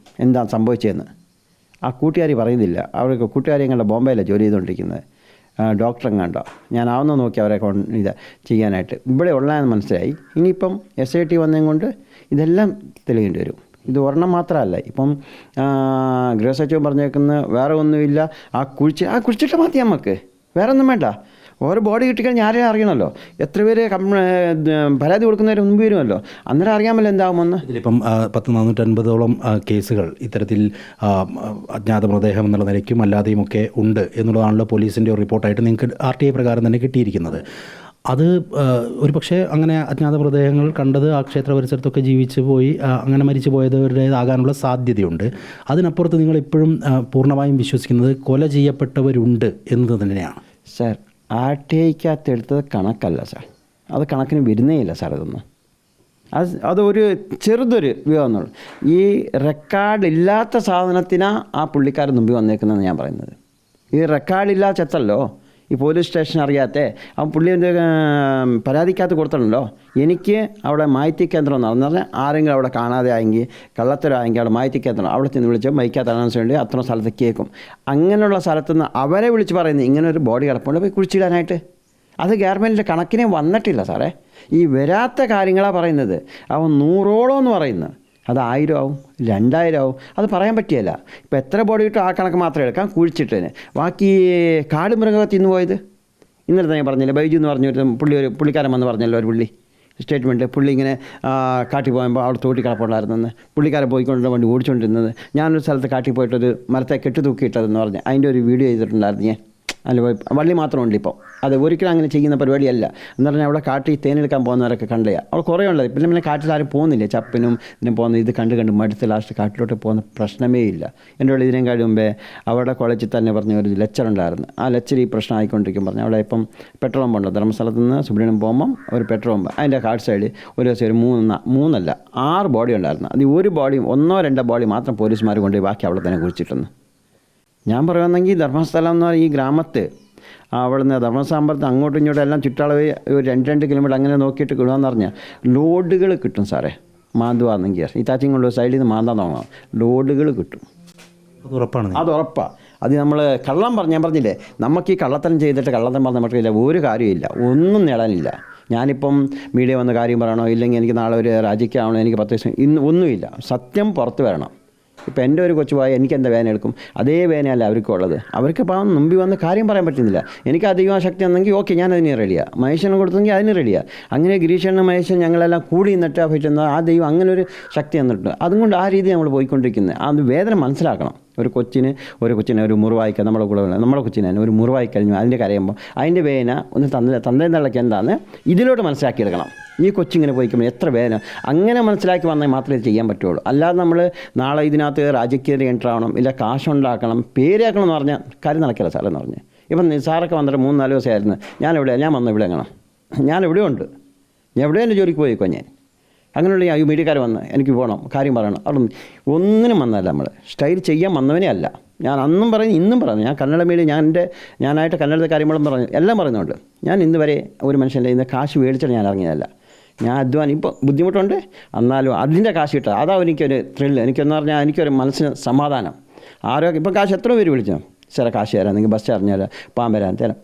എന്താണ് സംഭവിച്ചതെന്ന്. ആ കൂട്ടുകാരി പറയുന്നില്ല. അവർക്ക് കൂട്ടുകാരി എങ്ങാണ്ട് ബോംബെയിലാണ് ജോലി ചെയ്തുകൊണ്ടിരിക്കുന്നത്. ഡോക്ടറെ കണ്ടോ ഞാനാവുന്ന നോക്കി അവരെ ഇത് ചെയ്യാനായിട്ട് ഇവിടെ ഉള്ളതെന്ന് മനസ്സിലായി. ഇനിയിപ്പം SIT വന്നതും കൊണ്ട് ഇതെല്ലാം തെളിയേണ്ടി വരും. ഇത് ഒരെണ്ണം മാത്രമല്ല. ഇപ്പം ഗൃഹസച്ചിവൻ പറഞ്ഞേക്കുന്ന വേറെ ഒന്നുമില്ല. ആ കുഴിച്ചിട്ട് മതി നമുക്ക്, വേറെ ഒന്നും വേണ്ട. ഓരോ ബോഡി കിട്ടിക്കഴിഞ്ഞാൽ ആരെയും അറിയണമല്ലോ. എത്ര പേര് പരാതി കൊടുക്കുന്നവരെ മുമ്പ് വരുമല്ലോ. അന്നേരം അറിയാമല്ലോ എന്താകുമെന്ന്. ഇതിലിപ്പം 450ഓളം കേസുകൾ ഇത്തരത്തിൽ അജ്ഞാത മൃതദേഹം എന്നുള്ള നിലയ്ക്കും അല്ലാതെയുമൊക്കെ ഉണ്ട് എന്നുള്ളതാണല്ലോ പോലീസിൻ്റെ ഒരു റിപ്പോർട്ടായിട്ട് നിങ്ങൾക്ക് RTI പ്രകാരം തന്നെ കിട്ടിയിരിക്കുന്നത്. അത് ഒരു പക്ഷേ അങ്ങനെ അജ്ഞാത മൃതദേഹങ്ങൾ കണ്ടത് ആ ക്ഷേത്ര പരിസരത്തൊക്കെ ജീവിച്ച് പോയി അങ്ങനെ മരിച്ചു പോയവരുടേതാകാനുള്ള സാധ്യതയുണ്ട്. അതിനപ്പുറത്ത് നിങ്ങൾ ഇപ്പോഴും പൂർണ്ണമായും വിശ്വസിക്കുന്നത് കൊല ചെയ്യപ്പെട്ടവരുണ്ട് എന്നത് തന്നെയാണ്. സാർ, RTIക്കകത്ത് എടുത്തത് കണക്കല്ല സാർ. അത് കണക്കിന് വരുന്നേ ഇല്ല സാർ. ഇതൊന്നും അതൊരു ചെറുതൊരു വിവാഹമെന്നുള്ളൂ. ഈ റെക്കോർഡില്ലാത്ത സാധനത്തിനാണ് ആ പുള്ളിക്കാരൻ മുമ്പിൽ വന്നേക്കുന്നതെന്ന് ഞാൻ പറയുന്നത്. ഈ റെക്കോർഡില്ലാത്ത ചെത്തല്ലോ ഈ പോലീസ് സ്റ്റേഷൻ അറിയാത്ത ആ പുള്ളി പരാതിക്കകത്ത് കൊടുത്തിട്ടുണ്ടല്ലോ. എനിക്ക് അവിടെ മാഹിതി കേന്ദ്രം എന്ന് പറഞ്ഞാൽ ആരെങ്കിലും അവിടെ കാണാതെ ആയെങ്കിൽ കള്ളത്തരമായെങ്കിൽ അവിടെ മാഹിതി കേന്ദ്രം അവിടെ ചെന്ന് വിളിച്ച് മൈക്കകത്ത് അനൗൺസ് വേണ്ടി അത്ര സ്ഥലത്ത് കേൾക്കും. അങ്ങനെയുള്ള സ്ഥലത്തുനിന്ന് അവരെ വിളിച്ച് പറയുന്നത് ഇങ്ങനെ ഒരു ബോഡി കിടപ്പുണ്ട് പോയി കുഴിച്ചിടാനായിട്ട്. അത് ഗവൺമെൻറ്റിൻ്റെ കണക്കിനെ വന്നിട്ടില്ല സാറേ. ഈ വരാത്ത കാര്യങ്ങളാണ് പറയുന്നത്. അവൻ 100ഓളം എന്ന് പറയുന്നത് അത് 1000 ആവും 2000 ആവും. അത് പറയാൻ പറ്റിയല്ല. ഇപ്പോൾ എത്ര ബോഡി കിട്ടും ആ കണക്ക് മാത്രമേ എടുക്കാം കുഴിച്ചിട്ടതിന്. ബാക്കി കാട് മൃഗത്തെ തിന്നു പോയത് ഇന്നലെ തന്നെ പറഞ്ഞില്ലേ ബൈജു എന്ന് പറഞ്ഞൊരു പുള്ളിക്കാരൻ വന്ന് പറഞ്ഞല്ലോ ഒരു പുള്ളി സ്റ്റേറ്റ്മെൻറ്റ്. പുള്ളി ഇങ്ങനെ കാട്ടി പോകുമ്പോൾ അവിടെ തോട്ടി കിടപ്പുണ്ടായിരുന്നെന്ന്, പുള്ളിക്കാരെ പോയിക്കൊണ്ടിരുന്ന വണ്ടി ഓടിച്ചുകൊണ്ടിരുന്നത്, ഞാനൊരു സ്ഥലത്ത് കാട്ടി പോയിട്ടൊരു മരത്തെ കെട്ടി തൂക്കിയിട്ടതെന്ന് പറഞ്ഞ് അതിൻ്റെ ഒരു വീഡിയോ ചെയ്തിട്ടുണ്ടായിരുന്നു ഞാൻ. അല്ല വള്ളി മാത്രമുണ്ട് ഇപ്പോൾ. അത് ഒരിക്കലും അങ്ങനെ ചെയ്യുന്ന പരിപാടിയല്ല എന്ന് പറഞ്ഞാൽ അവിടെ കാട്ടിൽ തേനെടുക്കാൻ പോകുന്നവരൊക്കെ കണ്ടേ അവിടെ കുറേ ഉള്ളത്. പിന്നെ കാട്ടിൽ ആരും പോകുന്നില്ല, ചപ്പിനും ഇതിനും പോകുന്ന ഇത് കണ്ട് മടുത്ത് ലാസ്റ്റ് കാട്ടിലോട്ട് പോകുന്ന പ്രശ്നമേ ഇല്ല. എൻ്റെ ഉള്ളിൽ ഇതിനും കാര്യം മുമ്പേ അവിടെ കോളേജിൽ തന്നെ പറഞ്ഞ ഒരു ലെക്ചർ ഉണ്ടായിരുന്നു. ആ ലെക്ചർ ഈ പ്രശ്നം ആയിക്കൊണ്ടിരിക്കും പറഞ്ഞു. അവിടെ ഇപ്പം പെട്രോൾ പമ്പുണ്ട് ധർമ്മസ്ഥലത്ത് നിന്ന് സുബ്രഹ്മണ്യം പോകുമ്പം ഒരു പെട്രോൾ പമ്പ്, അതിൻ്റെ കാർഡ് സൈഡ് ഒരു ദിവസം ഒരു 6 ബോഡി ഉണ്ടായിരുന്നു. അത് ഒരു ബോഡിയും 1-2 ബോഡി മാത്രം പോലീസുമാർ കൊണ്ടുപോയി ബാക്കി അവിടെ തന്നെ കുഴിച്ചിട്ടെന്ന്. ഞാൻ പറയുകയാണെങ്കിൽ ധർമ്മസ്ഥലം എന്ന് പറഞ്ഞാൽ ഈ ഗ്രാമത്ത് അവിടുന്ന് ധർമ്മസാമ്പലത്ത് അങ്ങോട്ടും ഇങ്ങോട്ടും എല്ലാം ചുറ്റളവ് ഒരു 2 കിലോമീറ്റർ അങ്ങനെ നോക്കിയിട്ട് കിടുകയെന്ന് പറഞ്ഞാൽ ലോഡുകൾ കിട്ടും സാറേ. മാന്തുവാണെങ്കിൽ ഈ താച്ചിങ് കൊണ്ട് സൈഡിൽ നിന്ന് മാന്താൻ തുടങ്ങാം, ലോഡുകൾ കിട്ടും. അത് ഉറപ്പാണ്. അത് നമ്മൾ കള്ളം ഞാൻ പറഞ്ഞില്ലേ, നമുക്ക് ഈ കള്ളത്തരം ചെയ്തിട്ട് കള്ളത്തരം പറഞ്ഞാൽ നമുക്കില്ല, ഒരു കാര്യമില്ല, ഒന്നും നേടാനില്ല. ഞാനിപ്പം മീഡിയ വന്ന കാര്യം പറയണോ, ഇല്ലെങ്കിൽ എനിക്ക് നാളെ ഒരു രാജിക്കാവണോ, എനിക്ക് 10 ദിവസം ഇന്ന് ഒന്നുമില്ല. സത്യം പുറത്ത് വരണം. ഇപ്പം എൻ്റെ ഒരു കൊച്ചുപോയ എനിക്ക് എന്താ വേദന എടുക്കും, അതേ വേദനയല്ല അവർക്കും ഉള്ളത്. അവർക്ക് പാവം മുമ്പിൽ വന്ന് കാര്യം പറയാൻ പറ്റുന്നില്ല. എനിക്ക് അധികം ശക്തി ഉണ്ടെങ്കിൽ ഓക്കെ, ഞാൻ അതിന് റെഡിയാണ്. മഹേശ്വരന് കൊടുത്തെങ്കിൽ അതിന് റെഡിയാണ്. അങ്ങനെ ഗിരീഷനും മഹേശ്വരൻ ഞങ്ങളെല്ലാം കൂടി നിന്നിട്ട് പറ്റുന്നത് ആ ദൈവം അങ്ങനെ ഒരു ശക്തി തന്നിട്ടുണ്ട്. അതുകൊണ്ട് ആ രീതി നമ്മൾ പോയിക്കൊണ്ടിരിക്കുന്നത്. അത് വേദന മനസ്സിലാക്കണം. ഒരു കൊച്ചിനെ ഒരു മുറിവായിക്കുക, നമ്മുടെ കൊച്ചിനെ ഒരു മുറിവായി കഴിഞ്ഞു അതിൻ്റെ കരയുമ്പോൾ അതിൻ്റെ വേദന ഒന്ന് തന്നേ തള്ളയ്ക്ക് എന്താണെന്ന് ഇതിലോട്ട് മനസ്സിലാക്കിയെടുക്കണം. ഈ കൊച്ചിങ്ങനെ പോയിക്കുമ്പോൾ എത്ര വേദന, അങ്ങനെ മനസ്സിലാക്കി വന്നാൽ മാത്രമേ ചെയ്യാൻ പറ്റുള്ളൂ. അല്ലാതെ നമ്മൾ നാളെ ഇതിനകത്ത് രാജകീയ എൻട്രി ആവണം, ഇല്ല കാശുണ്ടാക്കണം, പേരാക്കണം എന്ന് പറഞ്ഞാൽ കാര്യം നടക്കില്ല സാറേ എന്ന് പറഞ്ഞ്. ഇപ്പം സാറൊക്കെ വന്നിട്ട് 3-4 ദിവസമായിരുന്നു. ഞാൻ വന്നു ഇവിടെ എങ്ങനെ, ഞാൻ എവിടെയുണ്ട്, ഞാൻ എവിടെ എൻ്റെ ജോലിക്ക് പോയിക്കോ. ഞാൻ അങ്ങനെയുള്ള ഈ മീഡിയക്കാർ വന്ന് എനിക്ക് പോകണം, കാര്യം പറയണം, അവിടെ ഒന്നിനും വന്നതല്ല. നമ്മൾ സ്റ്റൈൽ ചെയ്യാൻ വന്നവനേ അല്ല. ഞാൻ അന്നും പറഞ്ഞു ഇന്നും പറഞ്ഞു, ഞാൻ കന്നഡ മീഡിയ ഞാനായിട്ട് കന്നഡത്തെ കാര്യങ്ങളും പറഞ്ഞു എല്ലാം പറയുന്നുണ്ട്. ഞാൻ ഇന്ന് വരെ ഒരു മനുഷ്യൻ്റെ ഇന്ന് കാശ് മേടിച്ചിട്ട് ഞാൻ ഇറങ്ങിയതല്ല. ഞാൻ അധ്വാനം ഇപ്പോൾ ബുദ്ധിമുട്ടുണ്ട്, എന്നാലും അതിൻ്റെ കാശ് കിട്ടുക അതാ എനിക്കൊരു ത്രില്ല്. എനിക്കെന്ന് പറഞ്ഞാൽ എനിക്കൊരു മനസ്സിന് സമാധാനം. ആരോഗ്യം ഇപ്പം കാശ് എത്ര പേര് വിളിച്ചോ, ചില കാശ് തരാം, നിങ്ങൾ ബസ് അറിഞ്ഞാൽ പാൻ വരാൻ തരാം.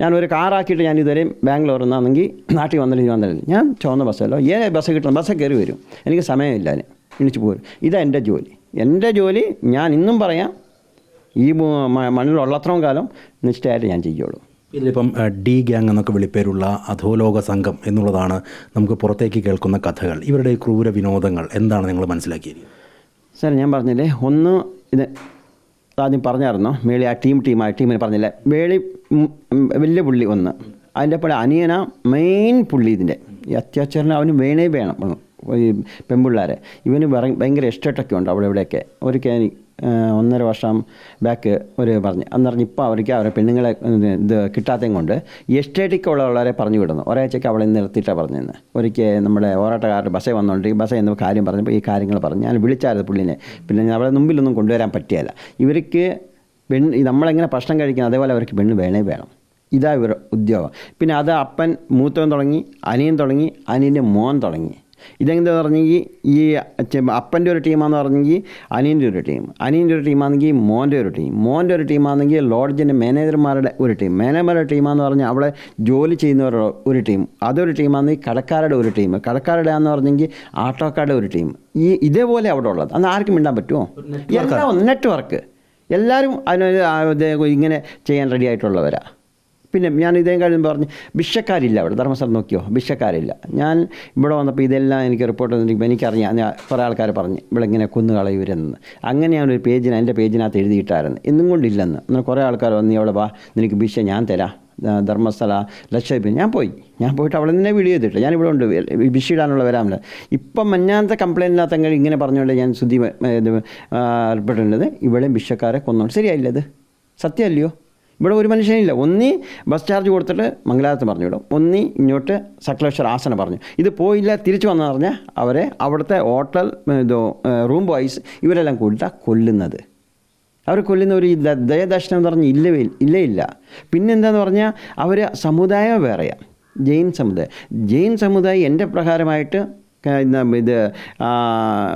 ഞാനൊരു കാറാക്കിയിട്ട് ഞാൻ ഇതുവരെയും ബാംഗ്ലൂരിൽ നിന്നാണെങ്കിൽ നാട്ടിൽ വന്നില്ല. ഞാൻ ചുവന്ന ബസ്സല്ലോ ബസ് കിട്ടണം, ബസ്സൊക്കെ കയറി വരും. എനിക്ക് സമയമില്ല, അതിന് എണിച്ച് പോരും. ഇതാണ് എൻ്റെ ജോലി. ഞാൻ ഇന്നും പറയാം, ഈ മണ്ണിലുള്ളത്രയും കാലം നിഷ്ഠയായിട്ട് ഞാൻ ചെയ്യുള്ളൂ. ഇതിലിപ്പം ഡി ഗ്യാങ് എന്നൊക്കെ വിളിപ്പേരുള്ള അധോലോക സംഘം എന്നുള്ളതാണ് നമുക്ക് പുറത്തേക്ക് കേൾക്കുന്ന കഥകൾ. ഇവരുടെ ക്രൂര വിനോദങ്ങൾ എന്താണ് നിങ്ങൾ മനസ്സിലാക്കിയത്? സാർ ഞാൻ പറഞ്ഞില്ലേ, ഒന്ന് ഇത് ആദ്യം പറഞ്ഞായിരുന്നോ, മേളി ആ ടീമിനെ പറഞ്ഞില്ലേ, മേളി വലിയ പുള്ളി ഒന്ന്, അതിൻ്റെ പോലെ അനിയന മെയിൻ പുള്ളി. ഇതിൻ്റെ ഈ അത്യാചാരന് അവന് വേണം ഈ പെൺപിള്ളേരെ. ഇവന് ഭയങ്കര എസ്റ്റേറ്റൊക്കെ ഉണ്ട് അവിടെ ഇവിടെയൊക്കെ. ഒരിക്കൽ 1.5 വർഷം ബാക്ക് പറഞ്ഞ് അന്നറിഞ്ഞ് ഇപ്പോൾ അവരെ പെണ്ണുങ്ങളെ ഇത് കിട്ടാത്തതും കൊണ്ട് എസ്റ്റേറ്റിക്കുള്ളവരെ പറഞ്ഞു വിടുന്നു. ഒരാഴ്ചയ്ക്ക് അവളെ നിർത്തിയിട്ടാണ് പറഞ്ഞതെന്ന്. ഒരിക്കൽ നമ്മുടെ ഓരാട്ടക്കാരുടെ ബസ്സേ വന്നുകൊണ്ട് ഈ ബസ്സേ എന്ന കാര്യം പറഞ്ഞപ്പോൾ ഈ കാര്യങ്ങൾ പറഞ്ഞു. ഞാൻ വിളിച്ചായിരുന്നു പുള്ളിനെ. പിന്നെ അവളെ മുമ്പിലൊന്നും കൊണ്ടുവരാൻ പറ്റിയല്ല. ഇവർക്ക് നമ്മളെങ്ങനെ ഭക്ഷണം കഴിക്കുന്നത് അതേപോലെ അവർക്ക് പെണ്ണ് വേണം. ഇതാ ഇവർ ഉദ്യോഗം. പിന്നെ അത് അപ്പൻ മൂത്തവൻ തുടങ്ങി, അനിയൻ തുടങ്ങി, അനിയൻ്റെ മോൻ തുടങ്ങി. ഇതെന്താ പറഞ്ഞെങ്കിൽ ഈ അപ്പൻ്റെ ഒരു ടീമാണെന്ന് പറഞ്ഞെങ്കിൽ അനിയൻ്റെ ഒരു ടീം, അനിയൻ്റെ ഒരു ടീമാണെങ്കിൽ മോൻ്റെ ഒരു ടീമാണെങ്കിൽ ലോഡ്ജിൻ്റെ മാനേജർമാരുടെ ഒരു ടീം, മാനേജർമാരുടെ ടീമാണെന്ന് പറഞ്ഞാൽ അവിടെ ജോലി ചെയ്യുന്നവരുടെ ഒരു ടീം, അതൊരു ടീമാണെങ്കിൽ കടക്കാരുടെ ഒരു ടീം, കടക്കാരുടെ ആണെന്ന് പറഞ്ഞെങ്കിൽ ആട്ടോക്കാരുടെ ഒരു ടീം. ഇതേപോലെ അവിടെ ഉള്ളത്. അന്ന് ആർക്കും മിണ്ടാൻ പറ്റുമോ? എല്ലാം നെറ്റ്വർക്ക്. എല്ലാവരും ഇങ്ങനെ ചെയ്യാൻ റെഡി ആയിട്ടുള്ളവരാ. പിന്നെ ഞാൻ ഇതേ കാര്യം പറഞ്ഞ് ഭിക്ഷക്കാരില്ല അവിടെ ധർമ്മസ്ഥലം നോക്കിയോ, ഭിക്ഷക്കാരില്ല. ഞാൻ ഇവിടെ വന്നപ്പോൾ ഇതെല്ലാം എനിക്ക് റിപ്പോർട്ട് തന്നിരിക്കുമ്പോൾ എനിക്കറിയാം. കുറേ ആൾക്കാർ പറഞ്ഞ് ഇവിടെ ഇങ്ങനെ കൊന്നുകളയുവരെന്ന്. അങ്ങനെ ഞാനൊരു എൻ്റെ പേജിനകത്ത് എഴുതിയിട്ടായിരുന്നു. എന്നും കൊണ്ടില്ലെന്ന്. എന്നാൽ കുറേ ആൾക്കാർ വന്ന് അവിടെ വാ, നിനക്ക് ഭിക്ഷ ഞാൻ തരാം, ധർമ്മസ്ഥല ലക്ഷദ്വീപ്. ഞാൻ പോയിട്ട് അവിടെ നിന്നെ വീഡിയോ ചെയ്തിട്ട് ഞാനിവിടെ ഉണ്ട്, ഭിക്ഷ ഇടാനുള്ള വരാമില്ല. ഇപ്പം മഞ്ഞാനത്തെ കംപ്ലയിൻറ്റിനകത്തെങ്കിൽ ഇങ്ങനെ പറഞ്ഞുകൊണ്ട് ഞാൻ ശ്രുതി റിപ്പോർട്ടുള്ളത് ഇവിടെ ഭിക്ഷക്കാരെ കൊന്നുകൊണ്ട് ശരിയായില്ലത്, സത്യമല്ലയോ? ഇവിടെ ഒരു മനുഷ്യനില്ല. ഒന്നി ബസ് ചാർജ് കൊടുത്തിട്ട് മംഗലാപുരത്ത് പറഞ്ഞു വിടും, ഒന്നി ഇങ്ങോട്ട് സകലേശ്വർ ആസന പറഞ്ഞു. ഇത് പോയില്ല തിരിച്ചു വന്നു പറഞ്ഞാൽ അവരെ അവിടുത്തെ ഹോട്ടൽ റൂം ബോയ്സ് ഇവരെല്ലാം കൂടിയിട്ടാണ് കൊല്ലുന്നത്. അവർ കൊല്ലുന്ന ഒരു ദയദർശനം എന്ന് പറഞ്ഞാൽ ഇല്ല. പിന്നെന്താന്ന് പറഞ്ഞാൽ അവർ സമുദായം വേറെയാണ്. ജെയിൻ സമുദായം എൻ്റെ പ്രകാരമായിട്ട് ഇത്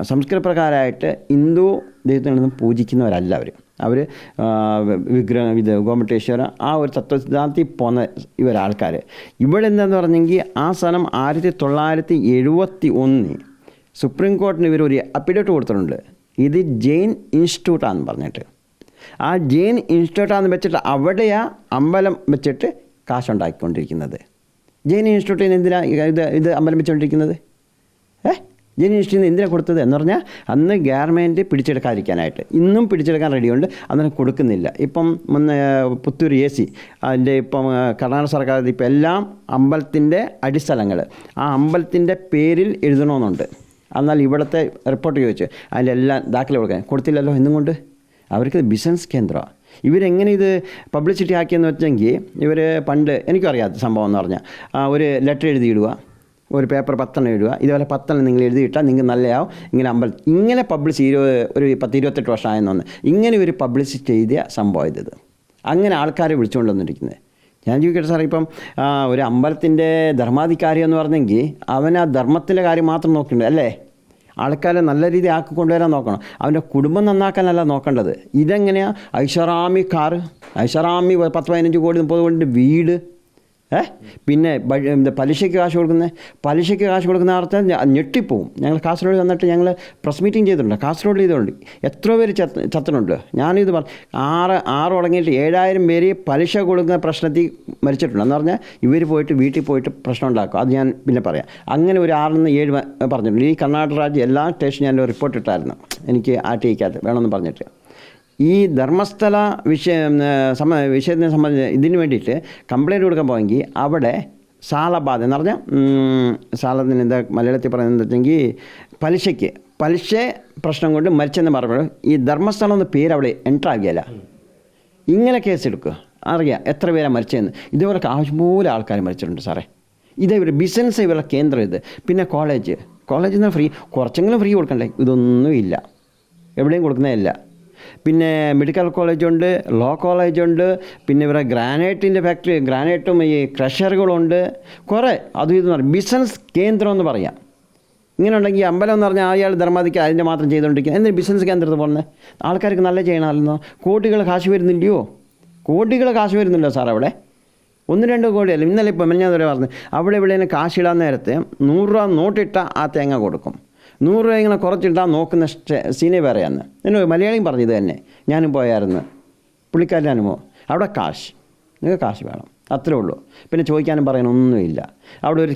സംസ്കൃതപ്രകാരമായിട്ട് ഹിന്ദു ദൈവത്തിനൊന്നും പൂജിക്കുന്നവരല്ല. അവർ വിഗ്രഹം ഗോമട്ടേശ്വര ആ ഒരു തത്വസിദ്ധാന്തത്തിൽ പോന്ന ഇവരാൾക്കാർ. ഇവിടെ എന്താണെന്ന് പറഞ്ഞെങ്കിൽ ആ സ്ഥലം 1971 സുപ്രീം കോടതിന് ഇവർ ഒരു അപ്പിഡേറ്റ് കൊടുത്തിട്ടുണ്ട്. ഇത് ജെയിൻ ഇൻസ്റ്റിറ്റ്യൂട്ടാണെന്ന് പറഞ്ഞിട്ട്. ആ ജെയിൻ ഇൻസ്റ്റിറ്റ്യൂട്ടാണെന്ന് വെച്ചിട്ട് അവിടെയാണ് അമ്പലം വെച്ചിട്ട് കാശുണ്ടാക്കിക്കൊണ്ടിരിക്കുന്നത്. ജെയിൻ ഇൻസ്റ്റിറ്റ്യൂട്ടിന് എന്തിനാണ് ഇത് അമ്പലം വെച്ചുകൊണ്ടിരിക്കുന്നത്? ജെയിൻ ഇൻസ്റ്റിറ്റ്യൂട്ടിന് എന്തിനാണ് കൊടുത്തത് എന്ന് പറഞ്ഞാൽ അന്ന് ഗവൺമെൻറ് പിടിച്ചെടുക്കാതിരിക്കാനായിട്ട്. ഇന്നും പിടിച്ചെടുക്കാൻ റെഡിയുണ്ട്, അതിന് കൊടുക്കുന്നില്ല. ഇപ്പം പുത്തൂർ AC അതിൻ്റെ ഇപ്പം കർണാടക സർക്കാർ ഇപ്പം എല്ലാം അമ്പലത്തിൻ്റെ അടിസ്ഥലങ്ങൾ ആ അമ്പലത്തിൻ്റെ പേരിൽ എഴുതണമെന്നുണ്ട്. എന്നാൽ ഇവിടുത്തെ റിപ്പോർട്ട് ചോദിച്ചു അതിലെല്ലാം ദാഖല കൊടുത്തില്ലല്ലോ. എന്നും കൊണ്ട് അവർക്ക് ബിസിനസ് കേന്ദ്രമാണ്. ഇവരെങ്ങനെ ഇത് പബ്ലിസിറ്റി ആക്കിയെന്ന് വെച്ചെങ്കിൽ ഇവർ പണ്ട് എനിക്കറിയാത്ത സംഭവം എന്ന് പറഞ്ഞാൽ ഒരു ലെറ്റർ എഴുതിയിടുക, ഒരു പേപ്പർ 10 എഴുതുക, ഇതുപോലെ 10 നിങ്ങൾ എഴുതിയിട്ടാൽ നിങ്ങൾക്ക് നല്ലതാവും. ഇങ്ങനെ പബ്ലിഷ് ഒരു 10-28 വർഷമായെന്ന് വന്ന് ഇങ്ങനെ ഒരു പബ്ലിഷ് ചെയ്ത സംഭവം ഇത്. അങ്ങനെ ആൾക്കാരെ വിളിച്ചുകൊണ്ട് വന്നിരിക്കുന്നത്. ഞാൻ ചോദിക്കട്ടെ സാറേ, ഇപ്പം ഒരു അമ്പലത്തിൻ്റെ ധർമാധികാരി എന്ന് പറഞ്ഞെങ്കിൽ അവൻ ആ ധർമ്മത്തിൻ്റെ കാര്യം മാത്രം നോക്കേണ്ടത് അല്ലേ? ആൾക്കാരെ നല്ല രീതിയിൽ ആക്കി കൊണ്ടുവരാൻ നോക്കണം. അവൻ്റെ കുടുംബം നന്നാക്കാനല്ല നോക്കേണ്ടത്. ഇതെങ്ങനെയാണ് ഐഷാറാമി കാറ്, ഐഷാറാമി 10-15 കോടി 30 കോടിൻ്റെ വീട്, പിന്നെ പലിശയ്ക്ക് കാശ് കൊടുക്കുന്ന അർത്ഥം ഞെട്ടിപ്പോവും. ഞങ്ങൾ കാസർഗോഡ് വന്നിട്ട് ഞങ്ങൾ പ്രസ് മീറ്റിംഗ് ചെയ്തിട്ടുണ്ട്. കാസർഗോഡ് ചെയ്തിട്ടുണ്ട്. എത്ര പേര് ചത്തിട്ടുണ്ട്. ഞാനിത് ആറ് തുടങ്ങിയിട്ട് 7000 പേര് പലിശ കൊടുക്കുന്ന പ്രശ്നത്തിൽ മരിച്ചിട്ടുണ്ട്. എന്ന് പറഞ്ഞാൽ ഇവർ പോയിട്ട് വീട്ടിൽ പോയിട്ട് പ്രശ്നം ഉണ്ടാക്കും. അത് ഞാൻ പിന്നെ പറയാം. അങ്ങനെ ഒരു 6-7 പറഞ്ഞിട്ടുണ്ട്. ഈ കർണാടക രാജ്യം എല്ലാ സ്റ്റേഷനും ഞാൻ റിപ്പോർട്ട് ഇട്ടായിരുന്നു, എനിക്ക് RTIക്കകത്ത് വേണമെന്ന് പറഞ്ഞിട്ട്. ഈ ധർമ്മസ്ഥല വിഷയത്തിനെ സംബന്ധിച്ച് ഇതിന് വേണ്ടിയിട്ട് കംപ്ലയിൻറ്റ് കൊടുക്കാൻ പോയെങ്കിൽ അവിടെ സാലബാധ എന്ന് പറഞ്ഞാൽ സാലത്തിന് എന്താ മലയാളത്തിൽ പറയുന്നത് വെച്ചെങ്കിൽ പലിശ പ്രശ്നം കൊണ്ട് മരിച്ചെന്ന് പറയുമ്പോൾ ഈ ധർമ്മസ്ഥലം എന്ന പേര് അവിടെ എൻ്റർ ആകിയല്ല. ഇങ്ങനെ കേസെടുക്കുക, അറിയാം എത്ര പേരാണ് മരിച്ചതെന്ന്. ഇതുപോലെ ആവശ്യപോലെ ആൾക്കാർ മരിച്ചിട്ടുണ്ട് സാറേ. ഇതേ ഒരു ബിസിനസ് ഇവരുടെ കേന്ദ്രം ഇത്. പിന്നെ കോളേജിൽ നിന്ന് ഫ്രീ, കുറച്ചെങ്കിലും ഫ്രീ കൊടുക്കണ്ടേ? ഇതൊന്നുമില്ല, എവിടെയും കൊടുക്കുന്നതല്ല. പിന്നെ മെഡിക്കൽ കോളേജുണ്ട്, ലോ കോളേജുണ്ട്, പിന്നെ ഇവരെ ഗ്രാനൈറ്റിൻ്റെ ഫാക്ടറി, ഗ്രാനൈറ്റും ഈ ക്രഷറുകളുണ്ട്, കുറേ അതും ഇതെന്ന് പറയും ബിസിനസ് കേന്ദ്രം എന്ന് പറയാം. ഇങ്ങനെ ഉണ്ടെങ്കിൽ അമ്പലം എന്ന് പറഞ്ഞാൽ അയാൾ ധർമാധിക്ക് അതിൻ്റെ മാത്രം ചെയ്തുകൊണ്ടിരിക്കുക. എന്തിന് ബിസിനസ് കേന്ദ്രത്തിൽ പോകുന്നത്? ആൾക്കാർക്ക് നല്ല ചെയ്യണമല്ലോ. കോടികൾ കാശ് വരുന്നില്ലയോ? സാർ അവിടെ 1-2 കോടിയല്ല. ഇന്നലെ ഇപ്പം ഞാൻ പറഞ്ഞു അവിടെ ഇവിടെ കാശിടാൻ നേരത്തെ 100 രൂപ നോട്ടിട്ട ആ തേങ്ങ കൊടുക്കും. 100 രൂപ ഇങ്ങനെ കുറച്ചിട്ടാൽ നോക്കുന്ന സീനെ വേറെയാണ്. എന്നോട് മലയാളിയും പറഞ്ഞത് തന്നെ. ഞാനും പോയായിരുന്നു, പുള്ളിക്കാരൻ്റെ അനുഭവം. അവിടെ നിങ്ങൾക്ക് കാശ് വേണം, അത്രേ ഉള്ളൂ. പിന്നെ ചോദിക്കാനും പറയാനൊന്നുമില്ല. അവിടെ ഒരു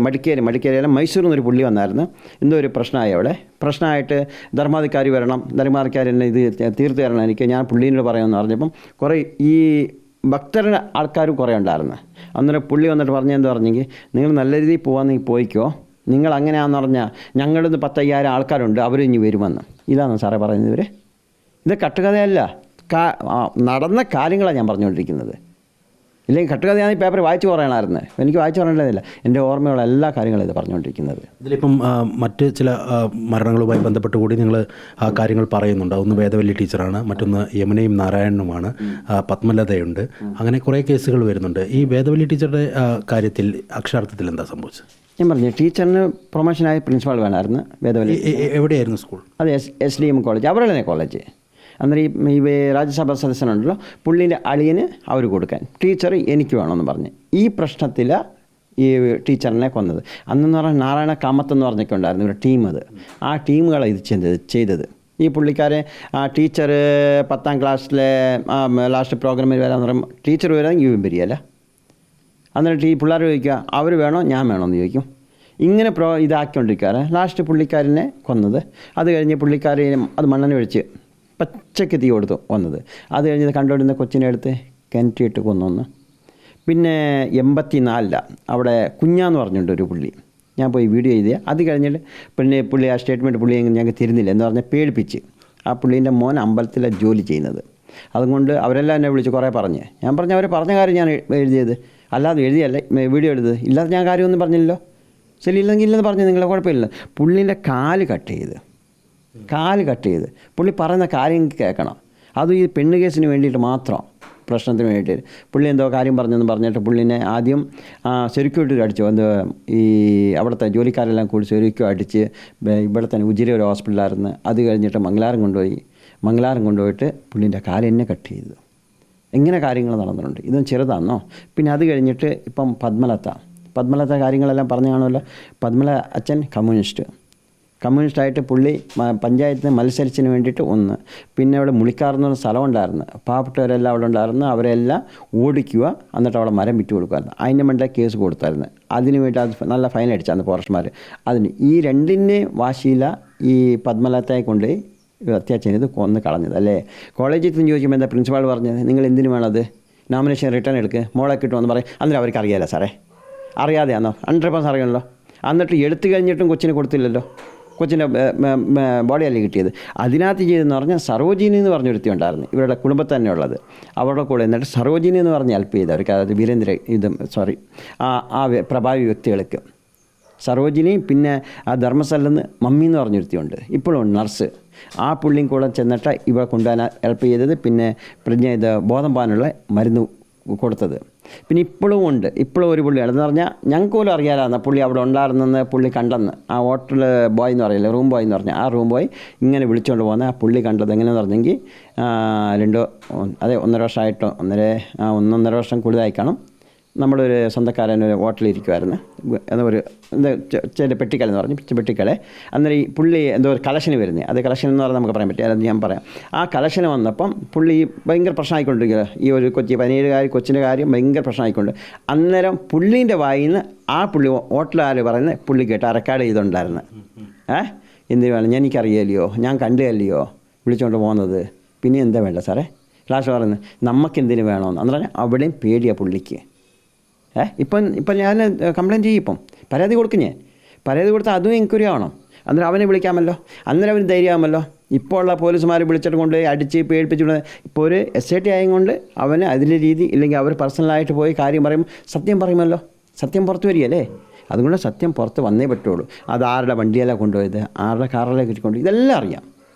മടിക്കേരിയല്ല മൈസൂരിൽ നിന്നൊരു പുള്ളി വന്നായിരുന്നു. എന്തോ ഒരു പ്രശ്നമായി അവിടെ. പ്രശ്നമായിട്ട് ധർമാധികാരി വരണം, ധർമാധികാരി എന്നെ ഇത് തീർത്ത് തരണം എനിക്ക്, ഞാൻ പുള്ളീനോട് പറയാമെന്ന് പറഞ്ഞപ്പം കുറേ ഈ ഭക്തരുടെ ആൾക്കാരും കുറേ ഉണ്ടായിരുന്നു. അന്നേരം പുള്ളി വന്നിട്ട് പറഞ്ഞെന്ത് പറഞ്ഞെങ്കിൽ നിങ്ങൾ നല്ല രീതിയിൽ പോകാമെന്നെങ്കിൽ പോയിക്കോ, നിങ്ങൾ അങ്ങനെയാണെന്ന് പറഞ്ഞാൽ ഞങ്ങളിന്ന് 10,000 ആൾക്കാരുണ്ട്, അവർ ഇനി വരുമെന്ന്. ഇതാണ് സാറേ പറയുന്നത്. ഇവർ ഇത് കട്ടുകഥയല്ല, നടന്ന കാര്യങ്ങളാണ് ഞാൻ പറഞ്ഞുകൊണ്ടിരിക്കുന്നത്. ഇല്ലെങ്കിൽ കട്ടുകഥയാണ് ഈ പേപ്പർ വായിച്ചു പറയണമായിരുന്നു. എനിക്ക് വായിച്ചു പറയേണ്ടതില്ല, എൻ്റെ ഓർമ്മയുള്ള എല്ലാ കാര്യങ്ങളും ഇത് പറഞ്ഞുകൊണ്ടിരിക്കുന്നത്. ഇതിലിപ്പം മറ്റ് ചില മരണങ്ങളുമായി ബന്ധപ്പെട്ട് കൂടി നിങ്ങൾ ആ കാര്യങ്ങൾ പറയുന്നുണ്ട്. ഒന്ന് വേദവല്ലി ടീച്ചറാണ്, മറ്റൊന്ന് യമുനയും നാരായണനുമാണ്, പത്മലതയുണ്ട്, അങ്ങനെ കുറേ കേസുകൾ വരുന്നുണ്ട്. ഈ വേദവല്ലി ടീച്ചറുടെ കാര്യത്തിൽ അക്ഷരാർത്ഥത്തിൽ എന്താ സംഭവിച്ചത്? ഞാൻ പറഞ്ഞു ടീച്ചറിന് പ്രൊമോഷനായി പ്രിൻസിപ്പാൾ വേണമായിരുന്നു. വേദവല്ലി എവിടെയായിരുന്നു സ്കൂൾ? അത് SDM കോളേജ്, അവരുടെ കോളേജ്. അന്നേരം ഈ രാജ്യസഭാ സദസ്യനുണ്ടല്ലോ, പുള്ളീൻ്റെ അളിയന് അവർ കൊടുക്കാൻ, ടീച്ചർ എനിക്ക് വേണമെന്ന് പറഞ്ഞ് ഈ പ്രശ്നത്തിൽ ഈ ടീച്ചറിനെ കൊന്നത്. അന്നെന്ന് പറഞ്ഞാൽ നാരായണ കാമത്ത് എന്ന് പറഞ്ഞൊക്കെ ഉണ്ടായിരുന്നു ഒരു ടീം. ആ ടീമുകളാണ് ഇത് ചെയ്തത്. ഈ പുള്ളിക്കാരെ ടീച്ചർ 10ാം ക്ലാസ്സിലെ ലാസ്റ്റ് പ്രോഗ്രാമിൽ വരാമെന്ന് പറയുമ്പോൾ ടീച്ചർ വരാൻ വരികയല്ല. എന്നിട്ട് ഈ പിള്ളേർ ചോദിക്കുക അവർ വേണോ ഞാൻ വേണമെന്ന് ചോദിക്കും. ഇങ്ങനെ ഇതാക്കിക്കൊണ്ടിരിക്കാറ് ലാസ്റ്റ് പുള്ളിക്കാരനെ കൊന്നത്. അത് കഴിഞ്ഞ് പുള്ളിക്കാരെ അത് മണ്ണെണ്ണ ഒഴിച്ച് പച്ചയ്ക്ക് തീ കൊടുത്തു വന്നത്. അത് കഴിഞ്ഞ് കണ്ടുകൊണ്ടിരുന്ന കൊച്ചിനെ എടുത്ത് കിണറ്റിയിട്ട് കൊന്നൊന്ന്. പിന്നെ 84 അവിടെ കുഞ്ഞാന്ന് പറഞ്ഞിട്ടുണ്ട് ഒരു പുള്ളി, ഞാൻ പോയി വീഡിയോ ചെയ്തേ. അത് കഴിഞ്ഞിട്ട് പിന്നെ പുള്ളി ആ സ്റ്റേറ്റ്മെൻറ്റ് പുള്ളി ഞങ്ങൾക്ക് തരുന്നില്ല എന്ന് പറഞ്ഞാൽ പേടിപ്പിച്ച്. ആ പുള്ളീൻ്റെ മോൻ അമ്പലത്തിലാണ് ജോലി ചെയ്യുന്നത്. അതുകൊണ്ട് അവരെല്ലാം എന്നെ വിളിച്ച് കുറേ പറഞ്ഞ്. ഞാൻ പറഞ്ഞു അവർ പറഞ്ഞ കാര്യം ഞാൻ എഴുതിയത്, അല്ലാതെ എഴുതിയല്ലേ വീഡിയോ എടുത്തത്. ഇല്ലാതെ ഞാൻ കാര്യമൊന്നും പറഞ്ഞില്ലല്ലോ. ശരി, ഇല്ലെങ്കിൽ ഇല്ലെന്ന് പറഞ്ഞു, നിങ്ങളെ കുഴപ്പമില്ല. പുള്ളീൻ്റെ കാല് കട്ട് ചെയ്ത് പുള്ളി പറയുന്ന കാര്യം കേൾക്കണം. അതും ഈ പെണ്ണ് കേസിന് വേണ്ടിയിട്ട് മാത്രം, പ്രശ്നത്തിന് വേണ്ടിയിട്ട്. പുള്ളി എന്തോ കാര്യം പറഞ്ഞെന്ന് പറഞ്ഞിട്ട് പുള്ളിനെ ആദ്യം സെക്യൂരിറ്റി അടിച്ചു. ഈ അവിടുത്തെ ജോലിക്കാരെല്ലാം കൂടി സെക്യൂരിറ്റി അടിച്ച് ഇവിടെ തന്നെ ഉജിര ഒരു ഹോസ്പിറ്റലായിരുന്നു. അത് കഴിഞ്ഞിട്ട് മംഗലാരം കൊണ്ടുപോയിട്ട് പുള്ളിൻ്റെ കാലെന്നെ കട്ട് ചെയ്തു. ഇങ്ങനെ കാര്യങ്ങൾ നടന്നിട്ടുണ്ട്. ഇതും ചെറുതാണെന്നോ. പിന്നെ അത് കഴിഞ്ഞിട്ട് ഇപ്പം പത്മലത കാര്യങ്ങളെല്ലാം പറഞ്ഞു കാണുമല്ലോ. പത്മല അച്ഛൻ കമ്മ്യൂണിസ്റ്റ്, കമ്മ്യൂണിസ്റ്റായിട്ട് പുള്ളി പഞ്ചായത്തിന് മത്സരിച്ചതിന് വേണ്ടിയിട്ട് ഒന്ന്. പിന്നെ അവിടെ മുളിക്കാറെന്നൊരു സ്ഥലം ഉണ്ടായിരുന്നു, പാവപ്പെട്ടവരെല്ലാം അവിടെ ഉണ്ടായിരുന്നു, അവരെല്ലാം ഓടിക്കുക, എന്നിട്ട് അവിടെ മരം വിറ്റ് കൊടുക്കുമായിരുന്നു. അതിന് വേണ്ടി കേസ് കൊടുത്തായിരുന്നു. അതിന് വേണ്ടി അത് നല്ല ഫൈൻ അടിച്ചായിരുന്നു ഫോറസ്റ്റ്മാർ. അതിന് ഈ രണ്ടിൻ്റെ വാശിയില ഈ പത്മലതയെ കൊണ്ട് അത്യാവശ്യം ചെയ്ത് കൊന്ന് കളഞ്ഞത് അല്ലേ. കോളേജിൽ നിന്ന് ചോദിക്കുമ്പോൾ എന്താ പ്രിൻസിപ്പാൾ പറഞ്ഞത്, നിങ്ങൾ എന്തിനു വേണത്, നോമിനേഷൻ റിട്ടേൺ എടുക്കുക, മോളെ കിട്ടുമെന്ന് പറയും. അന്നേരം അവർക്ക് അറിയാലോ സാറേ, അറിയാതെയാണോ? 100% അറിയണല്ലോ. എന്നിട്ട് എടുത്തു കഴിഞ്ഞിട്ടും കൊച്ചിന് കൊടുത്തില്ലല്ലോ, കൊച്ചിൻ്റെ ബോഡിയല്ലേ കിട്ടിയത്. അതിനകത്ത് ചെയ്തെന്ന് പറഞ്ഞാൽ സരോജിനി എന്ന് പറഞ്ഞൊരുത്തി ഉണ്ടായിരുന്നു, ഇവരുടെ കുടുംബത്തിൽ തന്നെ ഉള്ളത്. അവരുടെ കൂടെ എന്നിട്ട് സരോജിനി എന്ന് പറഞ്ഞ് ഹെൽപ്പ് ചെയ്ത് അവർക്ക്, അതായത് വീരേന്ദ്ര ആ പ്രഭാവി വ്യക്തികൾക്ക് സരോജിനി. പിന്നെ ആ ധർമ്മസ്ഥലിൽ നിന്ന് മമ്മി എന്ന് പറഞ്ഞൊരുത്തിയുണ്ട്, ഇപ്പോഴും നർസ്. ആ പുള്ളിയും കൂടെ ചെന്നിട്ട് ഇവ കൊണ്ടുപോകാൻ ഹെൽപ്പ് ചെയ്തത്. പിന്നെ ഇത് ബോധം പോകാനുള്ള മരുന്ന് കൊടുത്തത്. പിന്നെ ഇപ്പോഴും ഉണ്ട്, ഇപ്പോഴും ഒരു പുള്ളിയാണ് എന്ന് പറഞ്ഞാൽ ഞങ്ങൾക്ക് പോലും അറിയാമായിരുന്നു പുള്ളി അവിടെ ഉണ്ടായിരുന്നെന്ന്. പുള്ളി കണ്ടെന്ന് ആ ഹോട്ടൽ ബോയ് എന്ന് പറയില്ല, റൂം ബോയ് എന്ന് പറഞ്ഞാൽ ആ റൂം ബോയ് ഇങ്ങനെ വിളിച്ചുകൊണ്ട് പോകുന്ന ആ പുള്ളി കണ്ടത് എങ്ങനെയെന്ന് പറഞ്ഞെങ്കിൽ 1.5 വർഷമായിട്ടോ 1.5 വർഷം കൂടുതലായി കാണും. നമ്മളൊരു സ്വന്തക്കാരൻ ഒരു ഹോട്ടലിരിക്കുമായിരുന്നു, ഒരു ചെറിയ പെട്ടിക്കലെന്ന് പറഞ്ഞു, പെട്ടിക്കലെ. അന്നേരം ഈ പുള്ളി എന്തോ ഒരു കളക്ഷന് വരുന്നത്, അത് കളക്ഷൻ എന്ന് പറഞ്ഞാൽ നമുക്ക് പറയാൻ പറ്റും, അത് ഞാൻ പറയാം. ആ കളക്ഷന് വന്നപ്പം പുള്ളി ഭയങ്കര പ്രശ്നമായിക്കൊണ്ടിരിക്കുക, ഈ ഒരു 17 കൊച്ചിൻ്റെ കാര്യം ഭയങ്കര പ്രശ്നമായിക്കൊണ്ട്. അന്നേരം പുള്ളീൻ്റെ വായിൽ നിന്ന് ആ പുള്ളി ഹോട്ടലുകാർ പറയുന്നത് പുള്ളി കേട്ട് റെക്കോർഡ് ചെയ്തുകൊണ്ടായിരുന്നു. എന്തിനു വേണം, എനിക്കറിയാമല്ലയോ, ഞാൻ കണ്ടുകല്ലയോ വിളിച്ചുകൊണ്ട് പോകുന്നത്, പിന്നെ എന്താ വേണ്ട സാറേ. ലാസ്റ്റ് പറയുന്നത് നമുക്കെന്തിനു വേണമെന്ന്. അന്നേരം അവിടെയും പേടിയാണ് പുള്ളിക്ക്. ഇപ്പം ഞാൻ കംപ്ലയിൻറ്റ് ചെയ്യും, ഇപ്പം പരാതി കൊടുക്കും. ഞാൻ പരാതി കൊടുത്താൽ അതും എൻക്വയറി ആവണം. അന്നേരം അവനെ വിളിക്കാമല്ലോ, അന്നേരം അവന് ധൈര്യമാമല്ലോ. ഇപ്പോൾ ഉള്ള പോലീസുമാർ വിളിച്ചിട്ട് കൊണ്ട് അടിച്ച് പേടിപ്പിച്ചുകൊണ്ട്, ഇപ്പോൾ ഒരു SIT ആയതുകൊണ്ട് അവന് അതിൻ്റെ രീതി ഇല്ലെങ്കിൽ അവർ പേഴ്സണലായിട്ട് പോയി കാര്യം പറയുമ്പോൾ സത്യം പറയുമല്ലോ, സത്യം പുറത്ത് വരികയല്ലേ. അതുകൊണ്ട് സത്യം പുറത്ത് വന്നേ പറ്റുള്ളൂ. അത് ആരുടെ വണ്ടിയെല്ലാം കൊണ്ടുപോയത്, ആരുടെ കാറിലേക്ക് കിട്ടിക്കൊണ്ട്, ഇതെല്ലാം അറിയാം,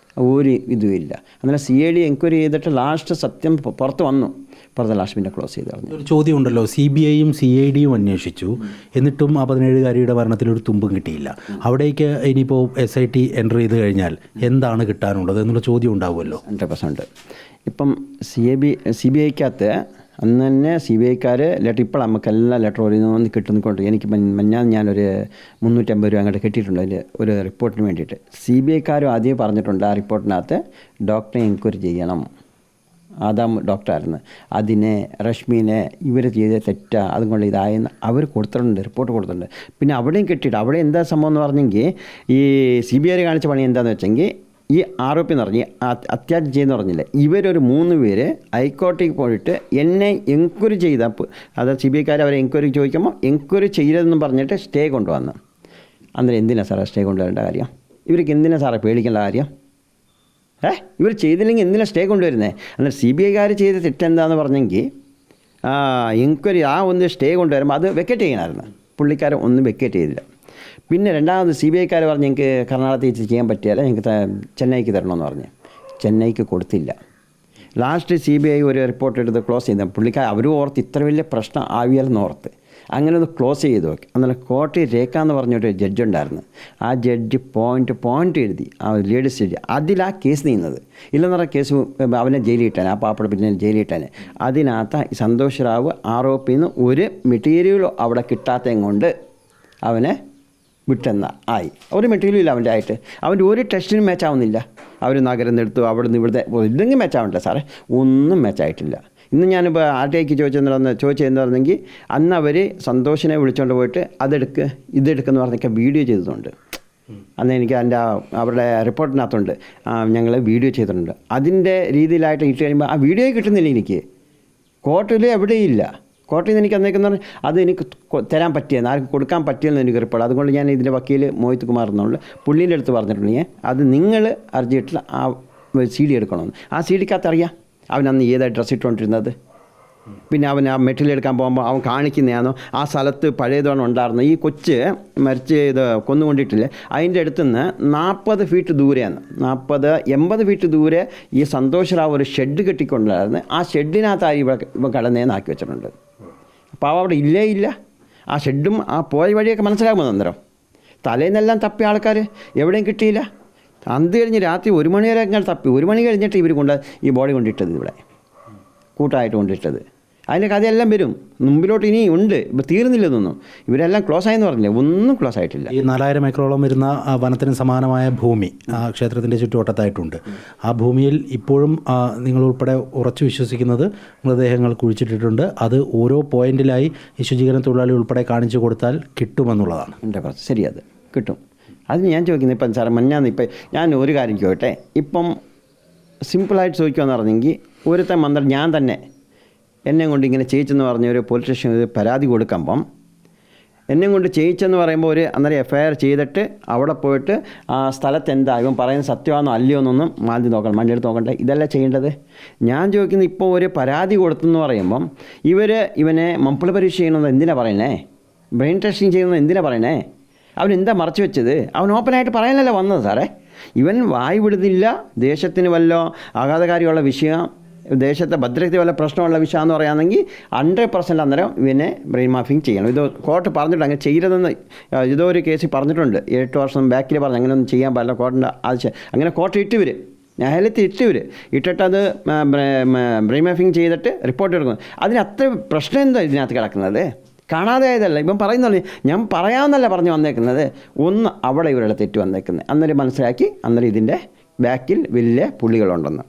ഒരു ഇതുമില്ല. അന്നേരം CID എൻക്വയറി ചെയ്തിട്ട് ലാസ്റ്റ് സത്യം പുറത്ത് വന്നു. പുറത്ത് ലാസ്റ്റ് പിന്നെ ക്ലോസ് ചെയ്ത് പറഞ്ഞു. ഒരു ചോദ്യം ഉണ്ടല്ലോ, CBIയും CIDയും അന്വേഷിച്ചു, എന്നിട്ടും ആ 17കാരിയുടെ മരണത്തിലൊരു തുമ്പും കിട്ടിയില്ല. അവിടേക്ക് ഇനിയിപ്പോൾ SIT എൻ്റർ ചെയ്ത് കഴിഞ്ഞാൽ എന്താണ് കിട്ടാനുള്ളത് എന്നുള്ള ചോദ്യം ഉണ്ടാവുമല്ലോ. 100%. ഇപ്പം CBIക്കകത്ത് അന്ന് തന്നെ CBIക്കാർ ലെറ്റർ, ഇപ്പോൾ നമുക്കെല്ലാം ലെറ്റർ ഒന്ന് കിട്ടുന്നുകൊണ്ട് എനിക്ക് ഞാനൊരു 350 രൂപ അങ്ങോട്ട് കിട്ടിയിട്ടുണ്ട് അതിൽ ഒരു റിപ്പോർട്ടിന് വേണ്ടിയിട്ട്. CBIക്കാരും ആദ്യം പറഞ്ഞിട്ടുണ്ട് ആ റിപ്പോർട്ടിനകത്ത് ഡോക്ടറെ എൻക്വയറി ചെയ്യണം. ആദാം ഡോക്ടറായിരുന്നു, അതിനെ റഷ്മീനെ ഇവർ ചെയ്ത തെറ്റാ, അതുകൊണ്ട് ഇതായെന്ന് അവർ കൊടുത്തിട്ടുണ്ട്, റിപ്പോർട്ട് കൊടുത്തിട്ടുണ്ട്. പിന്നെ അവിടെയും കിട്ടിയിട്ട് അവിടെ എന്താ സംഭവം എന്ന് പറഞ്ഞെങ്കിൽ ഈ CBI കാണിച്ച പണി എന്താണെന്ന് വെച്ചെങ്കിൽ ഈ ആരോപി എന്ന് പറഞ്ഞ് അത്യാചാരം ചെയ്യുന്ന പറഞ്ഞില്ലേ, ഇവരൊരു 3 പേര് ഹൈക്കോടതിക്ക് പോയിട്ട് എന്നെ എൻക്വയറി ചെയ്ത, അതായത് CBIക്കാർ അവരെ എൻക്വയറി ചോദിക്കുമ്പോൾ എൻക്വയറി ചെയ്തതെന്ന് പറഞ്ഞിട്ട് സ്റ്റേ കൊണ്ടുവന്ന്. അന്നേരം എന്തിനാണ് സാറേ സ്റ്റേ കൊണ്ടുവരേണ്ട കാര്യം? ഇവർക്ക് എന്തിനാണ് സാറേ പേടിക്കേണ്ട കാര്യം? ഇവർ ചെയ്തില്ലെങ്കിൽ എന്തിനാണ് സ്റ്റേ കൊണ്ടുവരുന്നത്? അന്നേരം CBIക്കാർ ചെയ്ത തെറ്റെന്താണെന്ന് പറഞ്ഞെങ്കിൽ എൻക്വയറി ഒന്ന് സ്റ്റേ കൊണ്ടുവരുമ്പോൾ അത് വെക്കേറ്റ് ചെയ്യണമായിരുന്നു. പുള്ളിക്കാരൻ ഒന്നും വെക്കേറ്റ് ചെയ്തില്ല. പിന്നെ രണ്ടാമത് CBIക്കാർ പറഞ്ഞ് ഞങ്ങൾക്ക് കർണാടകത്തിൽ ചെയ്യാൻ പറ്റിയാൽ ഞങ്ങൾക്ക് ചെന്നൈക്ക് തരണമെന്ന് പറഞ്ഞ് ചെന്നൈക്ക് കൊടുത്തില്ല. ലാസ്റ്റ് CBI ഒരു റിപ്പോർട്ട് എടുത്ത് ക്ലോസ് ചെയ്ത പുള്ളിക്കാർ അവരും ഓർത്ത് ഇത്ര വലിയ പ്രശ്നം ആവിയാലെന്ന് ഓർത്ത് അങ്ങനെ ഒന്ന് ക്ലോസ് ചെയ്ത് നോക്കി. അന്നേരം കോട്ടയം രേഖ എന്ന് പറഞ്ഞൊരു ജഡ്ജ് ഉണ്ടായിരുന്നു. ആ ജഡ്ജ് പോയിൻ്റ് എഴുതി, ആ ലേഡീസ് ജഡ്ജ്, അതിലാ കേസ് നീങ്ങുന്നത്. ഇല്ലെന്ന് പറഞ്ഞാൽ കേസ് അവനെ ജയിലിൽ ഇട്ടാൻ, ആ പാപ്പട പിന്നെ ജയിലിൽ ഇട്ടാൻ. അതിനകത്ത് സന്തോഷ് റാവു ആരോപിന്ന് ഒരു മെറ്റീരിയലും അവിടെ കിട്ടാത്തതും കൊണ്ട് അവനെ വിട്ടെന്ന ആയി. ഒരു മെറ്റീരിയലും ഇല്ല അവൻ്റെ ആയിട്ട്, അവൻ്റെ ഒരു ടെസ്റ്റിനും മാച്ചാവുന്നില്ല. അവർ നഗരം എടുത്തു, അവിടെ നിന്ന് ഇവിടുത്തെ ഇതെങ്കിലും മാച്ചാവണ്ടേ സാറേ? ഒന്നും മാച്ചായിട്ടില്ല. ഇന്ന് ഞാനിപ്പോൾ RTIക്ക് ചോദിച്ചതെന്ന് പറഞ്ഞെങ്കിൽ അന്ന് അവർ സന്തോഷിനെ വിളിച്ചുകൊണ്ട് പോയിട്ട് ഇതെടുക്കുന്ന പറഞ്ഞൊക്കെ വീഡിയോ ചെയ്തിട്ടുണ്ട്. അന്ന് എനിക്ക് അവരുടെ റിപ്പോർട്ടിനകത്തുണ്ട്, ഞങ്ങൾ വീഡിയോ ചെയ്തിട്ടുണ്ട്. അതിൻ്റെ രീതിയിലായിട്ട് ഇട്ട് കഴിയുമ്പോൾ ആ വീഡിയോ കിട്ടുന്നില്ല എനിക്ക്, കോർട്ടിൽ എവിടെയില്ല. കോർട്ടിൽ നിന്ന് എനിക്ക് അന്നേക്കെന്ന് പറഞ്ഞാൽ അത് എനിക്ക് തരാൻ പറ്റിയെന്ന്, ആർക്ക് കൊടുക്കാൻ പറ്റിയെന്ന് എനിക്ക് റിപ്പോർട്ട്. അതുകൊണ്ട് ഞാൻ ഇതിൻ്റെ വക്കീൽ മോഹിത് കുമാർ എന്നുള്ളത് പുള്ളീൻ്റെ അടുത്ത് പറഞ്ഞിട്ടുണ്ടെങ്കിൽ അത് നിങ്ങൾ അർജിയിട്ടുള്ള ആ CD എടുക്കണമെന്ന്. ആ CDക്കകത്ത് അറിയാം അവനന്ന് ഏതായി ഡ്രസ്സ് ഇട്ടുകൊണ്ടിരുന്നത്. പിന്നെ അവൻ ആ മെറ്റീരിയൽ എടുക്കാൻ പോകുമ്പോൾ അവൻ കാണിക്കുന്നതാണോ ആ സ്ഥലത്ത് പഴയതാണ് ഉണ്ടായിരുന്നത്. ഈ കൊച്ച് മരിച്ച് ഇത് കൊന്നുകൊണ്ടിട്ടില്ലേ, അതിൻ്റെ അടുത്തുനിന്ന് 40 ഫീറ്റ് ദൂരെയാണ്, 40-80 ഫീറ്റ് ദൂരെ ഈ സന്തോഷ് റാവു ഒരു ഷെഡ് കെട്ടിക്കൊണ്ടായിരുന്നു. ആ ഷെഡിനകത്തായി ഇവ കടന്നേന്ന് ആക്കി വെച്ചിട്ടുണ്ട്. അപ്പോൾ അവിടെ ഇല്ല. ആ ഷെഡും ആ പോയ വഴിയൊക്കെ മനസ്സിലാകുമ്പോൾ അന്നേരം തലേന്നെല്ലാം തപ്പിയ ആൾക്കാർ എവിടെയും കിട്ടിയില്ല. അന്ത് കഴിഞ്ഞ് രാത്രി 1 മണി വരെ അങ്ങനെ തപ്പി. 1 മണി കഴിഞ്ഞിട്ട് ഇവർ ഈ ബോഡി കൊണ്ടിട്ടത് ഇവിടെ കൂട്ടമായിട്ട് കൊണ്ടിട്ടത്. അതിൻ്റെ കഥയെല്ലാം വരും മുമ്പിലോട്ട്. ഇനി ഉണ്ട്, ഇപ്പോൾ തീർന്നില്ലെന്നൊന്നും. ഇവരെല്ലാം ക്ലോസ് ആയെന്ന് പറഞ്ഞില്ലേ, ഒന്നും ക്ലോസ് ആയിട്ടില്ല. ഈ 4000 ഏക്കറോളം വരുന്ന വനത്തിന് സമാനമായ ഭൂമി ക്ഷേത്രത്തിൻ്റെ ചുറ്റുവട്ടത്തായിട്ടുണ്ട്. ആ ഭൂമിയിൽ ഇപ്പോഴും നിങ്ങൾ ഉൾപ്പെടെ ഉറച്ചു വിശ്വസിക്കുന്നത് മൃതദേഹങ്ങൾ കുഴിച്ചിട്ടിട്ടുണ്ട്. അത് ഓരോ പോയിന്റിലായി ഈ ശുചീകരണ തൊഴിലാളി ഉൾപ്പെടെ കാണിച്ചു കൊടുത്താൽ കിട്ടുമെന്നുള്ളതാണ്. എൻ്റെ പ്രശ്നം ശരി, അത് കിട്ടും. അത് ഞാൻ ചോദിക്കുന്നത് ഇപ്പം സാറേ, ഇപ്പം ഞാൻ ഒരു കാര്യം ചോദിക്കട്ടെ. ഇപ്പം സിമ്പിളായിട്ട് ചോദിക്കുമെന്ന് പറഞ്ഞെങ്കിൽ ഒരുത്തൻ മന്ത്രം ഞാൻ തന്നെ എന്നെ കൊണ്ട് ഇങ്ങനെ ചെയ്യിച്ചെന്ന് പറഞ്ഞ ഒരു പോലീസ് സ്റ്റേഷനിൽ പരാതി കൊടുക്കുമ്പം എന്നെ കൊണ്ട് ചെയ്യിച്ചെന്ന് പറയുമ്പോൾ ഒരു അന്നേരം FIR ചെയ്തിട്ട് അവിടെ പോയിട്ട് ആ സ്ഥലത്ത് എന്താ ഇവൻ പറയുന്നത് സത്യമാണോ അല്ലയോ എന്നൊന്നും മാറ്റി നോക്കണം, മണ്ണിയെടുത്ത് നോക്കണ്ടേ? ഇതല്ല ചെയ്യേണ്ടത്. ഞാൻ ചോദിക്കുന്നത്, ഇപ്പോൾ ഒരു പരാതി കൊടുത്തെന്ന് പറയുമ്പം ഇവനെ മപ്പിള പരീക്ഷ ചെയ്യുന്നത് എന്തിനാണ് പറയണേ? ബ്രെയിൻ ടെസ്റ്റിങ് ചെയ്യുന്നത് എന്തിനാണ് പറയണേ? അവൻ എന്താ മറച്ചു വെച്ചത്? അവൻ ഓപ്പണായിട്ട് പറയാനല്ലേ വന്നത് സാറേ. ഇവൻ വായി വിടുന്നില്ല. ദേശത്തിന് വല്ല ആഘാതകാരിയുള്ള വിഷയം, ദേശത്തെ ഭദ്രതയ്ക്ക് വല്ല പ്രശ്നമുള്ള വിഷയമെന്ന് പറയുകയാണെങ്കിൽ 100% അന്നേരം ഇവനെ ബ്രെയിൻ മാഫിങ് ചെയ്യണം. ഇത് കോർട്ട് പറഞ്ഞിട്ട് അങ്ങനെ ചെയ്യരുതെന്ന് ഇതോ ഒരു കേസിൽ പറഞ്ഞിട്ടുണ്ട്. 8 വർഷം ബാക്കിൽ പറഞ്ഞു അങ്ങനെയൊന്നും ചെയ്യാൻ പാടില്ല. കോർട്ടിൻ്റെ ആവശ്യം അങ്ങനെ കോർട്ട് ഇട്ടിവർ ന്യായാലയത്തിൽ ഇട്ടിട്ട് അത് ബ്രെയിൻ മാഫിങ് ചെയ്തിട്ട് റിപ്പോർട്ട് എടുക്കുന്നു. അതിന് അത്ര പ്രശ്നം എന്താ ഇതിനകത്ത് കിടക്കുന്നത്? കാണാതെ ആയതല്ല. ഇപ്പം പറയുന്നല്ലേ, ഞാൻ പറയാമെന്നല്ല പറഞ്ഞു വന്നേക്കുന്നത്. ഒന്ന് അവിടെ ഇവരുടെ തെറ്റ് വന്നേക്കുന്നത്. അന്നേരം മനസ്സിലാക്കി അന്നേരം ഇതിൻ്റെ ബാക്കിൽ വലിയ പുള്ളികളുണ്ടെന്ന്.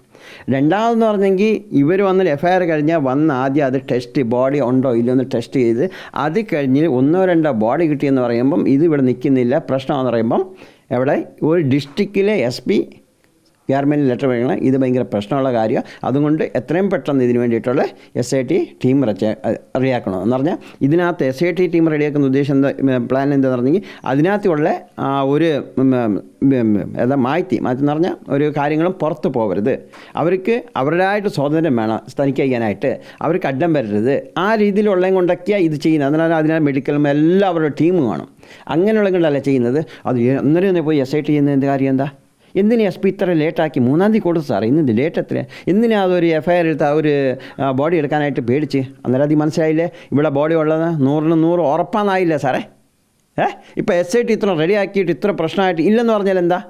രണ്ടാമതെന്ന് പറഞ്ഞെങ്കിൽ ഇവർ വന്ന് FIR കഴിഞ്ഞാൽ ആദ്യം അത് ടെസ്റ്റ് ബോഡി ഉണ്ടോ ഇല്ലയോ എന്ന് ടെസ്റ്റ് ചെയ്ത് അത് കഴിഞ്ഞ് 1-2 ബോഡി കിട്ടിയെന്ന് പറയുമ്പം ഇത് ഇവിടെ നിൽക്കുന്നില്ല പ്രശ്നമാണെന്ന് പറയുമ്പം എവിടെ ഒരു ഡിസ്ട്രിക്റ്റിലെ SP ഗവൺമെൻറ് ലെറ്റർ വയ്ക്കണം. ഇത് ഭയങ്കര പ്രശ്നമുള്ള കാര്യമാണ്. അതുകൊണ്ട് എത്രയും പെട്ടെന്ന് ഇതിന് വേണ്ടിയിട്ടുള്ള SIT ടീം റെഡിയാക്കണം എന്ന് പറഞ്ഞാൽ ഇതിനകത്ത് SIT ടീം റെഡിയാക്കുന്ന ഉദ്ദേശം എന്താ, പ്ലാൻ എന്താണെന്ന് പറഞ്ഞെങ്കിൽ അതിനകത്തുള്ള ഒരു മാറ്റി എന്ന് പറഞ്ഞാൽ ഒരു കാര്യങ്ങളും പുറത്ത് പോകരുത്. അവർക്ക് അവരുടേതായിട്ട് സ്വാതന്ത്ര്യം വേണം തനിക്കാനായിട്ട്. അവർക്ക് അഡ്ഡം വരരുത്. ആ രീതിയിലുള്ളതും കൊണ്ടൊക്കെയാണ് ഇത് ചെയ്യുന്നത്. അതിനാൽ മെഡിക്കലും എല്ലാം അവരുടെ ടീം വേണം. അങ്ങനെയുള്ള കൊണ്ടല്ല ചെയ്യുന്നത്. അത് അന്നേരം പോയി SIT ചെയ്യുന്ന എന്ത് കാര്യം എന്താ? എന്തിനാ SP ഇത്ര ലേറ്റാക്കി? 3-ാം തീയതി കൊടുത്തു സാറേ, ഇന്ന് ലേറ്റ് എത്ര? എന്തിനാ അതൊരു FIR എടുത്ത ഒരു ബോഡി എടുക്കാനായിട്ട് പേടിച്ച്? അന്നേരം അത് മനസ്സിലായില്ലേ ഇവിടെ ബോഡി ഉള്ളത് 100% ഉറപ്പാന്നായില്ലേ സാറേ? ഇപ്പോൾ SIT ഇത്ര റെഡിയാക്കിയിട്ട് ഇത്ര പ്രശ്നമായിട്ട് ഇല്ലെന്ന് പറഞ്ഞാൽ എന്താ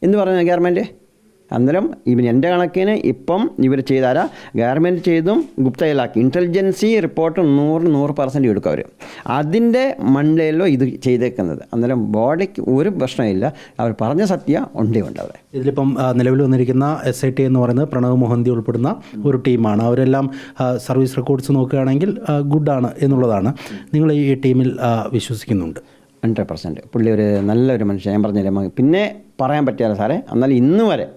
എന്ന് പറഞ്ഞാൽ ഗവൺമെൻറ്? അന്നേരം എൻ്റെ കണക്കിന് ഇപ്പം ഇവർ ചെയ്താരാ ഗവൺമെൻറ് ചെയ്തും ഗുപ്തയിലാക്കി ഇൻ്റലിജൻസി റിപ്പോർട്ട് 100% എടുക്കും അവർ. അതിൻ്റെ മണ്ടയിലോ ഇത് ചെയ്തേക്കുന്നത്. അന്നേരം ബോഡിക്ക് ഒരു പ്രശ്നമില്ല. അവർ പറഞ്ഞ സത്യം ഉണ്ട് അവിടെ. ഇതിലിപ്പം നിലവിൽ വന്നിരിക്കുന്ന SIT എന്ന് പറയുന്നത് പ്രണവ് മൊഹന്തി ഉൾപ്പെടുന്ന ഒരു ടീമാണ്. അവരെല്ലാം സർവീസ് റെക്കോർഡ്സ് നോക്കുകയാണെങ്കിൽ ഗുഡാണ് എന്നുള്ളതാണ്. നിങ്ങൾ ഈ ടീമിൽ വിശ്വസിക്കുന്നുണ്ട്? 100%. പുള്ളി ഒരു നല്ലൊരു മനുഷ്യൻ. ഞാൻ പറഞ്ഞില്ല, പിന്നെ പറയാൻ പറ്റില്ല സാറേ. എന്നാൽ ഇന്ന് വരെ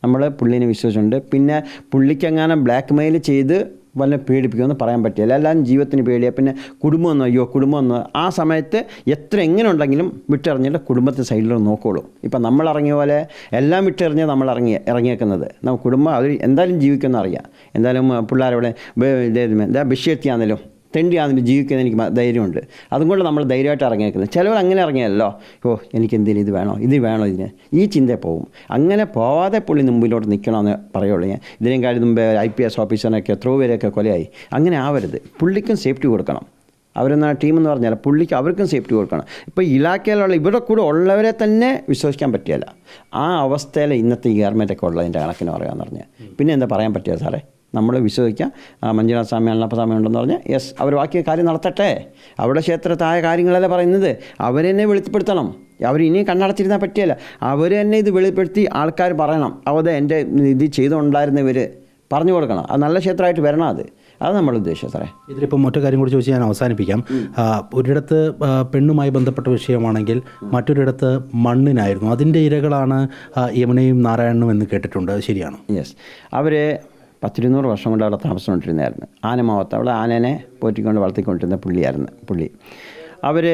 നമ്മൾ പുള്ളീനെ വിശ്വസിച്ചിട്ടുണ്ട്. പിന്നെ പുള്ളിക്കെങ്ങാനും ബ്ലാക്ക് മെയിൽ ചെയ്ത് വല്ല പേടിപ്പിക്കുമെന്ന് പറയാൻ പറ്റില്ല. എല്ലാം ജീവിതത്തിന് പേടിയാണ്. പിന്നെ കുടുംബം ആ സമയത്ത് എങ്ങനെ ഉണ്ടെങ്കിലും വിട്ടെറിഞ്ഞിട്ട് കുടുംബത്തെ സൈഡിൽ നോക്കുകയുള്ളൂ. ഇപ്പം നമ്മൾ ഇറങ്ങിയ പോലെ എല്ലാം വിട്ടെറിഞ്ഞ് നമ്മൾ ഇറങ്ങിയേക്കുന്നത് കുടുംബം അവർ എന്തായാലും ജീവിക്കുമെന്ന് അറിയാം. എന്തായാലും പിള്ളേരവിടെ ബിഷ്യത്തിയാണെങ്കിലും തെണ്ടിയാണെങ്കിലും ജീവിക്കുന്ന എനിക്ക് ധൈര്യമുണ്ട്. അതുകൊണ്ട് നമ്മൾ ധൈര്യമായിട്ട് ഇറങ്ങിയേക്കുന്നത്. ചിലവർ അങ്ങനെ ഇറങ്ങിയല്ലോ, എനിക്കെന്തിനും ഇത് വേണോ ഇതിന് ഈ ചിന്ത പോവും. അങ്ങനെ പോവാതെ പുള്ളി മുമ്പിലോട്ട് നിൽക്കണമെന്ന് പറയുള്ളൂ. ഞാൻ ഇതിനേം കാര്യം മുമ്പേ IPS ഓഫീസറിനൊക്കെ എത്രയോ പേരൊക്കെ കൊലയായി. അങ്ങനെ ആവരുത്. പുള്ളിക്കും സേഫ്റ്റി കൊടുക്കണം. അവരെന്നാ ടീമെന്ന് പറഞ്ഞാൽ പുള്ളിക്ക് അവർക്കും സേഫ്റ്റി കൊടുക്കണം. ഇപ്പോൾ ഇലാക്കയിലുള്ള ഇവിടെ കൂടെ ഉള്ളവരെ തന്നെ വിശ്വസിക്കാൻ പറ്റില്ല. ആ അവസ്ഥയിൽ ഇന്നത്തെ ഈ ഗവൺമെൻറ്റൊക്കെ ഉള്ളതിൻ്റെ കണക്കിന് പറയാമെന്ന് പറഞ്ഞാൽ പിന്നെ എന്താ പറയാൻ പറ്റുക സാറേ? നമ്മൾ വിശ്വസിക്കാം. മഞ്ജുനാഥ സ്വാമി അണ്ണപ്പസ്വാമി ഉണ്ടെന്ന് പറഞ്ഞാൽ അവർ ബാക്കി കാര്യം നടത്തട്ടെ. അവിടെ ക്ഷേത്രത്തായ കാര്യങ്ങളല്ല പറയുന്നത്. അവരെന്നെ വെളിപ്പെടുത്തണം. അവരിനിയും കണ്ണടച്ചിരുന്നാൽ പറ്റിയല്ല. അവർ തന്നെ ഇത് വെളിപ്പെടുത്തി ആൾക്കാർ പറയണം. എൻ്റെ ഇത് ചെയ്തുകൊണ്ടായിരുന്നവർ പറഞ്ഞു കൊടുക്കണം. അത് നല്ല ക്ഷേത്രമായിട്ട് വരണം. അത് നമ്മൾ ഉദ്ദേശിച്ചത് സാറേ. ഇതിലിപ്പം മറ്റു കാര്യം കൂടി ചോദിച്ച് ഞാൻ അവസാനിപ്പിക്കാം. ഒരിടത്ത് പെണ്ണുമായി ബന്ധപ്പെട്ട വിഷയമാണെങ്കിൽ മറ്റൊരിടത്ത് മണ്ണിനായിരുന്നു. അതിൻ്റെ ഇരകളാണ് യമുനയും നാരായണനും എന്ന് കേട്ടിട്ടുണ്ട്. ശരിയാണ്? യെസ്. അവർ 10-200 വർഷം കൊണ്ട് അവിടെ താമസിച്ചുകൊണ്ടിരുന്നായിരുന്നു. ആനമാവത്ത് അവിടെ ആനേനെ പോറ്റിക്കൊണ്ട് വളർത്തിക്കൊണ്ടിരുന്ന പുള്ളി. അവർ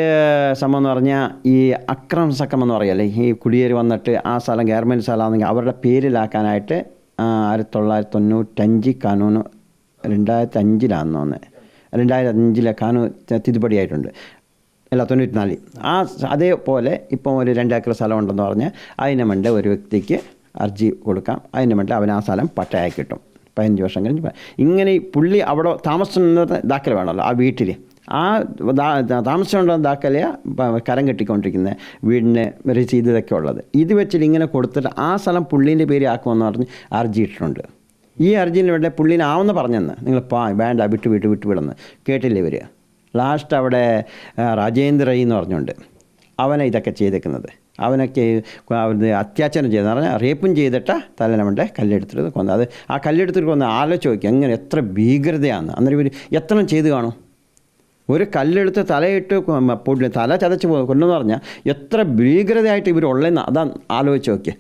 സംഭവം എന്ന് പറഞ്ഞാൽ ഈ അക്രം സക്രം എന്ന് പറയല്ലേ, ഈ കുടിയേറി വന്നിട്ട് ആ സ്ഥലം ഗവൺമെൻറ് സ്ഥലമാണെങ്കിൽ അവരുടെ പേരിലാക്കാനായിട്ട് 1995 കാനൂന് 2005 2005 കാനൂൻ തിരുപ്പടിയായിട്ടുണ്ട്. അല്ല 94. അതേപോലെ ഇപ്പം ഒരു 2 ഏക്കർ സ്ഥലം ഉണ്ടെന്ന് പറഞ്ഞാൽ അതിന് വേണ്ട ഒരു വ്യക്തിക്ക് അർജി കൊടുക്കാം. അതിന് വേണ്ട അവൻ ആ സ്ഥലം പട്ടയായി കിട്ടും. 15 വർഷം കഴിഞ്ഞ് ഇങ്ങനെ പുള്ളി അവിടെ താമസിക്കുന്നത് ദാഖല വേണമല്ലോ. ആ വീട്ടിൽ ആ താമസിച്ചുകൊണ്ടുള്ള ദാഖലയ കരം കെട്ടിക്കൊണ്ടിരിക്കുന്ന വീടിന് രസീത് ഇതൊക്കെ ഉള്ളത്. ഇത് വെച്ചിട്ട് ഇങ്ങനെ കൊടുത്തിട്ട് ആ സ്ഥലം പുള്ളീൻ്റെ പേര് ആക്കുമെന്ന് പറഞ്ഞ് അർജി ഇട്ടിട്ടുണ്ട്. ഈ അർജുന് വേണ്ട പുള്ളിനാവുന്ന പറഞ്ഞെന്ന് നിങ്ങൾ വേണ്ട വിടുന്ന് കേട്ടില്ല ഇവർ. ലാസ്റ്റ് അവിടെ രാജേന്ദ്ര എന്ന് പറഞ്ഞുകൊണ്ട് അവനെ ഇതൊക്കെ ചെയ്തേക്കുന്നത്. അവനൊക്കെ അത്യാചാരം ചെയ്തെന്ന് പറഞ്ഞാൽ റേപ്പും ചെയ്തിട്ട് തലനവൻ്റെ കല്ലെടുത്തിട്ട് കൊന്നത്. അത് ആ കല്ലെടുത്തിട്ട് കൊന്ന് ആലോചിച്ച് നോക്കി എങ്ങനെ എത്ര ഭീകരതയാണ്. അന്നേരം ഇവർ എത്ര ചെയ്ത് കാണും. ഒരു കല്ലെടുത്ത് തലയിട്ട് തല ചതച്ച് കൊണ്ടെന്ന് പറഞ്ഞാൽ എത്ര ഭീകരതയായിട്ട് ഇവരുള്ളതെന്ന് അതാ ആലോചിച്ച് നോക്കിയേ.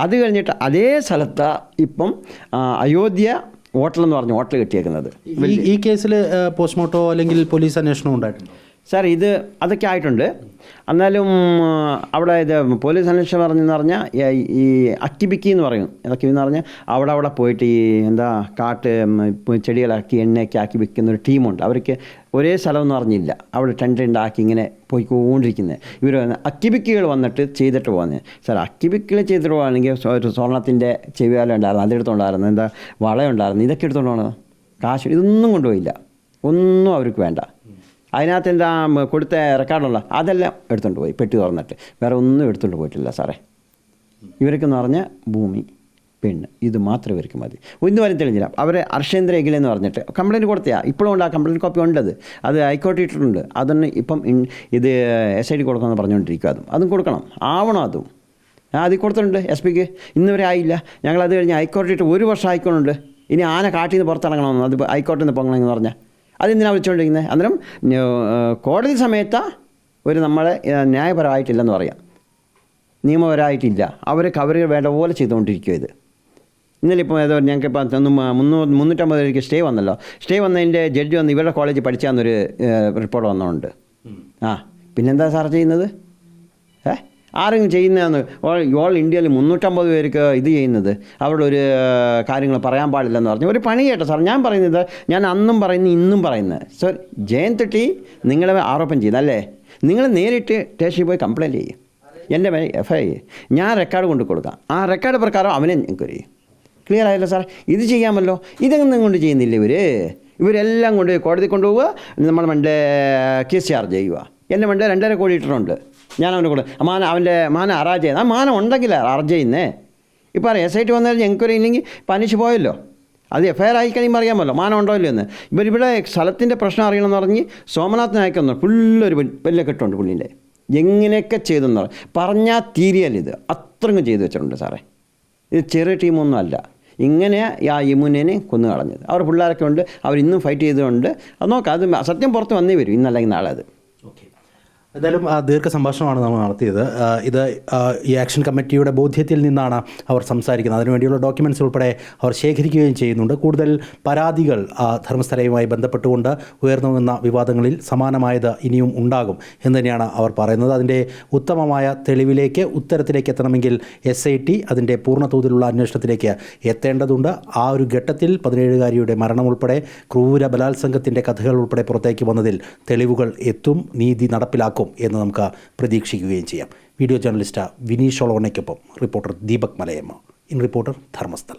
അത് കഴിഞ്ഞിട്ട് അതേ സ്ഥലത്താണ് ഇപ്പം അയോധ്യ ഹോട്ടലെന്ന് പറഞ്ഞ് ഹോട്ടൽ കെട്ടിയേക്കുന്നത്. ഈ കേസിൽ പോസ്റ്റ്മോർട്ടോ അല്ലെങ്കിൽ പോലീസ് അന്വേഷണം ഉണ്ടായിട്ടുണ്ട് സാർ? അതൊക്കെ ആയിട്ടുണ്ട്. എന്നാലും അവിടെ ഇത് പോലീസ് അന്വേഷണം പറഞ്ഞെന്ന് പറഞ്ഞാൽ ഈ അക്കിബിക്കി എന്ന് പറയും. ഇതൊക്കെ എന്ന് പറഞ്ഞാൽ അവിടെ പോയിട്ട് ഈ കാട്ട് ചെടികളാക്കി എണ്ണയൊക്കെ ആക്കി വിൽക്കുന്ന ഒരു ടീമുണ്ട്. അവർക്ക് ഒരേ സ്ഥലമെന്ന് പറഞ്ഞില്ല, അവിടെ ടെൻഡാക്കി ഇങ്ങനെ പോയിക്കൊണ്ടിരിക്കുന്നത്. ഇവർ അക്കിബിക്കികൾ വന്നിട്ട് ചെയ്തിട്ട് പോകുന്നത്. സാർ അക്കിബിക്കികൾ ചെയ്തിട്ട് പോകുകയാണെങ്കിൽ ഒരു സ്വർണ്ണത്തിൻ്റെ ചെവിയാല ഉണ്ടായിരുന്നു, അതെടുത്തുകൊണ്ടായിരുന്നു, വളയുണ്ടായിരുന്നു, ഇതൊക്കെ എടുത്തുകൊണ്ട് പോകണത്. കാശ് ഇതൊന്നും കൊണ്ടുപോയില്ല, ഒന്നും അവർക്ക് വേണ്ട. അതിനകത്ത് കൊടുത്ത റെക്കോർഡുള്ള അതെല്ലാം എടുത്തുകൊണ്ട് പോയി പെട്ടി തുറന്നിട്ട്. വേറെ ഒന്നും എടുത്തുകൊണ്ട് പോയിട്ടില്ല സാറേ. ഇവർക്കെന്ന് പറഞ്ഞാൽ ഭൂമി, പെണ്ണ്, ഇത് മാത്രം ഇവർക്ക് മതി. ഒന്നും വരെ തെളിഞ്ഞില്ല. അവർ അർഷേന്ദ്ര എഗിലെന്ന് പറഞ്ഞിട്ട് കംപ്ലയിൻറ്റ് കൊടുത്തയാ. ഇപ്പോഴും ഉണ്ട്, ആ കംപ്ലയിൻറ്റ് കോപ്പി ഉണ്ടത്. അത് ഹൈക്കോടതി ഇട്ടിട്ടുണ്ട്. അതൊന്ന് ഇപ്പം ഇത് SID കൊടുക്കണമെന്ന് പറഞ്ഞുകൊണ്ടിരിക്കും. അതും കൊടുക്കണം, ആവണം. അതിൽ കൊടുത്തിട്ടുണ്ട് SP-ക്ക്. ഇന്ന് വരെ ആയില്ല. ഞങ്ങളത് കഴിഞ്ഞ് ഹൈക്കോടതി ഇട്ട് 1 വർഷം ആയിക്കോളുണ്ട്. ഇനി ആന കാട്ടിൽ നിന്ന് പുറത്തിറങ്ങണമെന്ന് അത് ഹൈക്കോടതിയിൽ നിന്ന് പോകണമെന്ന് പറഞ്ഞാൽ അതെന്തിനാണ് വിളിച്ചുകൊണ്ടിരിക്കുന്നത്? അന്നേരം കോടതി സമയത്താണ് നമ്മളെ ന്യായപരമായിട്ടില്ലെന്ന് പറയാം, നിയമപരമായിട്ടില്ല. അവർ വേണ്ട പോലെ ചെയ്തുകൊണ്ടിരിക്കും. ഇന്നലെ ഇപ്പോൾ ഏതോ ഞങ്ങൾക്ക് ഇപ്പം 350 രൂപയ്ക്ക് സ്റ്റേ വന്നല്ലോ. സ്റ്റേ വന്നതിൻ്റെ ജഡ്ജി വന്ന് ഇവരുടെ കോളേജിൽ പഠിച്ചാന്നൊരു റിപ്പോർട്ട് വന്നതുകൊണ്ട്. പിന്നെന്താ സാർ ചെയ്യുന്നത്? ആരെങ്കിലും ചെയ്യുന്നതെന്ന് ഓൾ ഇന്ത്യയിൽ 350 പേർക്ക് ഇത് ചെയ്യുന്നത് അവിടെ ഒരു കാര്യങ്ങൾ പറയാൻ പാടില്ലെന്ന് പറഞ്ഞു. ഒരു പണി കേട്ടോ സാർ, ഞാൻ പറയുന്നത്, ഞാൻ അന്നും പറയുന്നു ഇന്നും പറയുന്നത്. സോ ജയന്ത് നിങ്ങളെ ആരോപണം ചെയ്യുന്നല്ലേ, നിങ്ങൾ നേരിട്ട് സ്റ്റേഷനിൽ പോയി കംപ്ലയിൻറ്റ് ചെയ്യും. എൻ്റെ FIR ഞാൻ റെക്കോർഡ് കൊണ്ട് കൊടുക്കാം. ആ റെക്കോർഡ് പ്രകാരം അവനെ എൻക്വയറി ചെയ്യും. ക്ലിയർ ആയല്ലോ സാർ? ഇത് ചെയ്യാമല്ലോ. ഇതൊന്നും കൊണ്ട് ചെയ്യുന്നില്ല ഇവരെല്ലാം കൊണ്ട് കോടതി കൊണ്ടുപോവുക, നമ്മൾ കേസ് ചാർജ് ചെയ്യുക. എൻ്റെ 2.5 കോടി ഇട്ടിട്ടുണ്ട്. ഞാൻ അവനെ കൊടുക്കും. അവൻ്റെ അറാജ് ചെയ്യുന്നത്. ആ മാനം ഉണ്ടെങ്കിൽ അറാജ് ചെയ്യുന്നേ. ഇപ്പോൾ SIT വന്നു കഴിഞ്ഞാൽ എൻക്വയറി ഇല്ലെങ്കിൽ പനിഷ് പോയല്ലോ. അത് FIR ആയി കഴിയുമ്പോൾ അറിയാമല്ലോ മാനം ഉണ്ടോ ഇല്ലോ എന്ന്. ഇവിടെ സ്ഥലത്തിൻ്റെ പ്രശ്നം അറിയണമെന്ന് പറഞ്ഞ് സോമനാഥ് നായക്കൊന്നു ഫുള്ളൊരു വലിയ കെട്ടുണ്ട് പുള്ളിൻ്റെ. എങ്ങനെയൊക്കെ ചെയ്തെന്ന് പറഞ്ഞാൽ തീരിയല്ല. അത്രയും ചെയ്തു വെച്ചിട്ടുണ്ട് സാറേ. ഇത് ചെറിയ ടീമൊന്നും അല്ല. ഇങ്ങനെ ആ യമുനേനെ കൊന്നു കളഞ്ഞത്. അവർ പിള്ളേരൊക്കെ ഉണ്ട്, അവരിന്നും ഫൈറ്റ് ചെയ്തുകൊണ്ട് അത് നോക്കാം. അത് സത്യം പുറത്ത് വന്നേ വരും, ഇന്നല്ലെങ്കിൽ നാളെ. അത് എന്തായാലും ദീർഘ സംഭാഷണമാണ് നമ്മൾ നടത്തിയത്. ഇത് ഈ ആക്ഷൻ കമ്മിറ്റിയുടെ ബോധ്യത്തിൽ നിന്നാണ് അവർ സംസാരിക്കുന്നത്. അതിനുവേണ്ടിയുള്ള ഡോക്യുമെൻറ്റ്സ് ഉൾപ്പെടെ അവർ ശേഖരിക്കുകയും ചെയ്യുന്നുണ്ട്. കൂടുതൽ പരാതികൾ ധർമ്മസ്ഥലയുമായി ബന്ധപ്പെട്ടുകൊണ്ട് ഉയർന്നു വന്ന വിവാദങ്ങളിൽ സമാനമായത് ഇനിയും ഉണ്ടാകും എന്ന് തന്നെയാണ് അവർ പറയുന്നത്. അതിൻ്റെ ഉത്തമമായ തെളിവിലേക്ക്, ഉത്തരത്തിലേക്ക് എത്തണമെങ്കിൽ SIT അതിൻ്റെ പൂർണ്ണതോതിലുള്ള അന്വേഷണത്തിലേക്ക് എത്തേണ്ടതുണ്ട്. ആ ഒരു ഘട്ടത്തിൽ 17-കാരിയുടെ മരണം ഉൾപ്പെടെ ക്രൂര ബലാത്സംഗത്തിൻ്റെ കഥകൾ ഉൾപ്പെടെ പുറത്തേക്ക് വന്നതിൽ തെളിവുകൾ എത്തും, നീതി നടപ്പിലാക്കും എന്ന് നമുക്ക് പ്രതീക്ഷിക്കുകയും ചെയ്യാം. വീഡിയോ ജേർണലിസ്റ്റ് വിനീഷ് ഒളോണയ്ക്കൊപ്പം reporter Deepak Malayamma. In reporter Dharmasthala.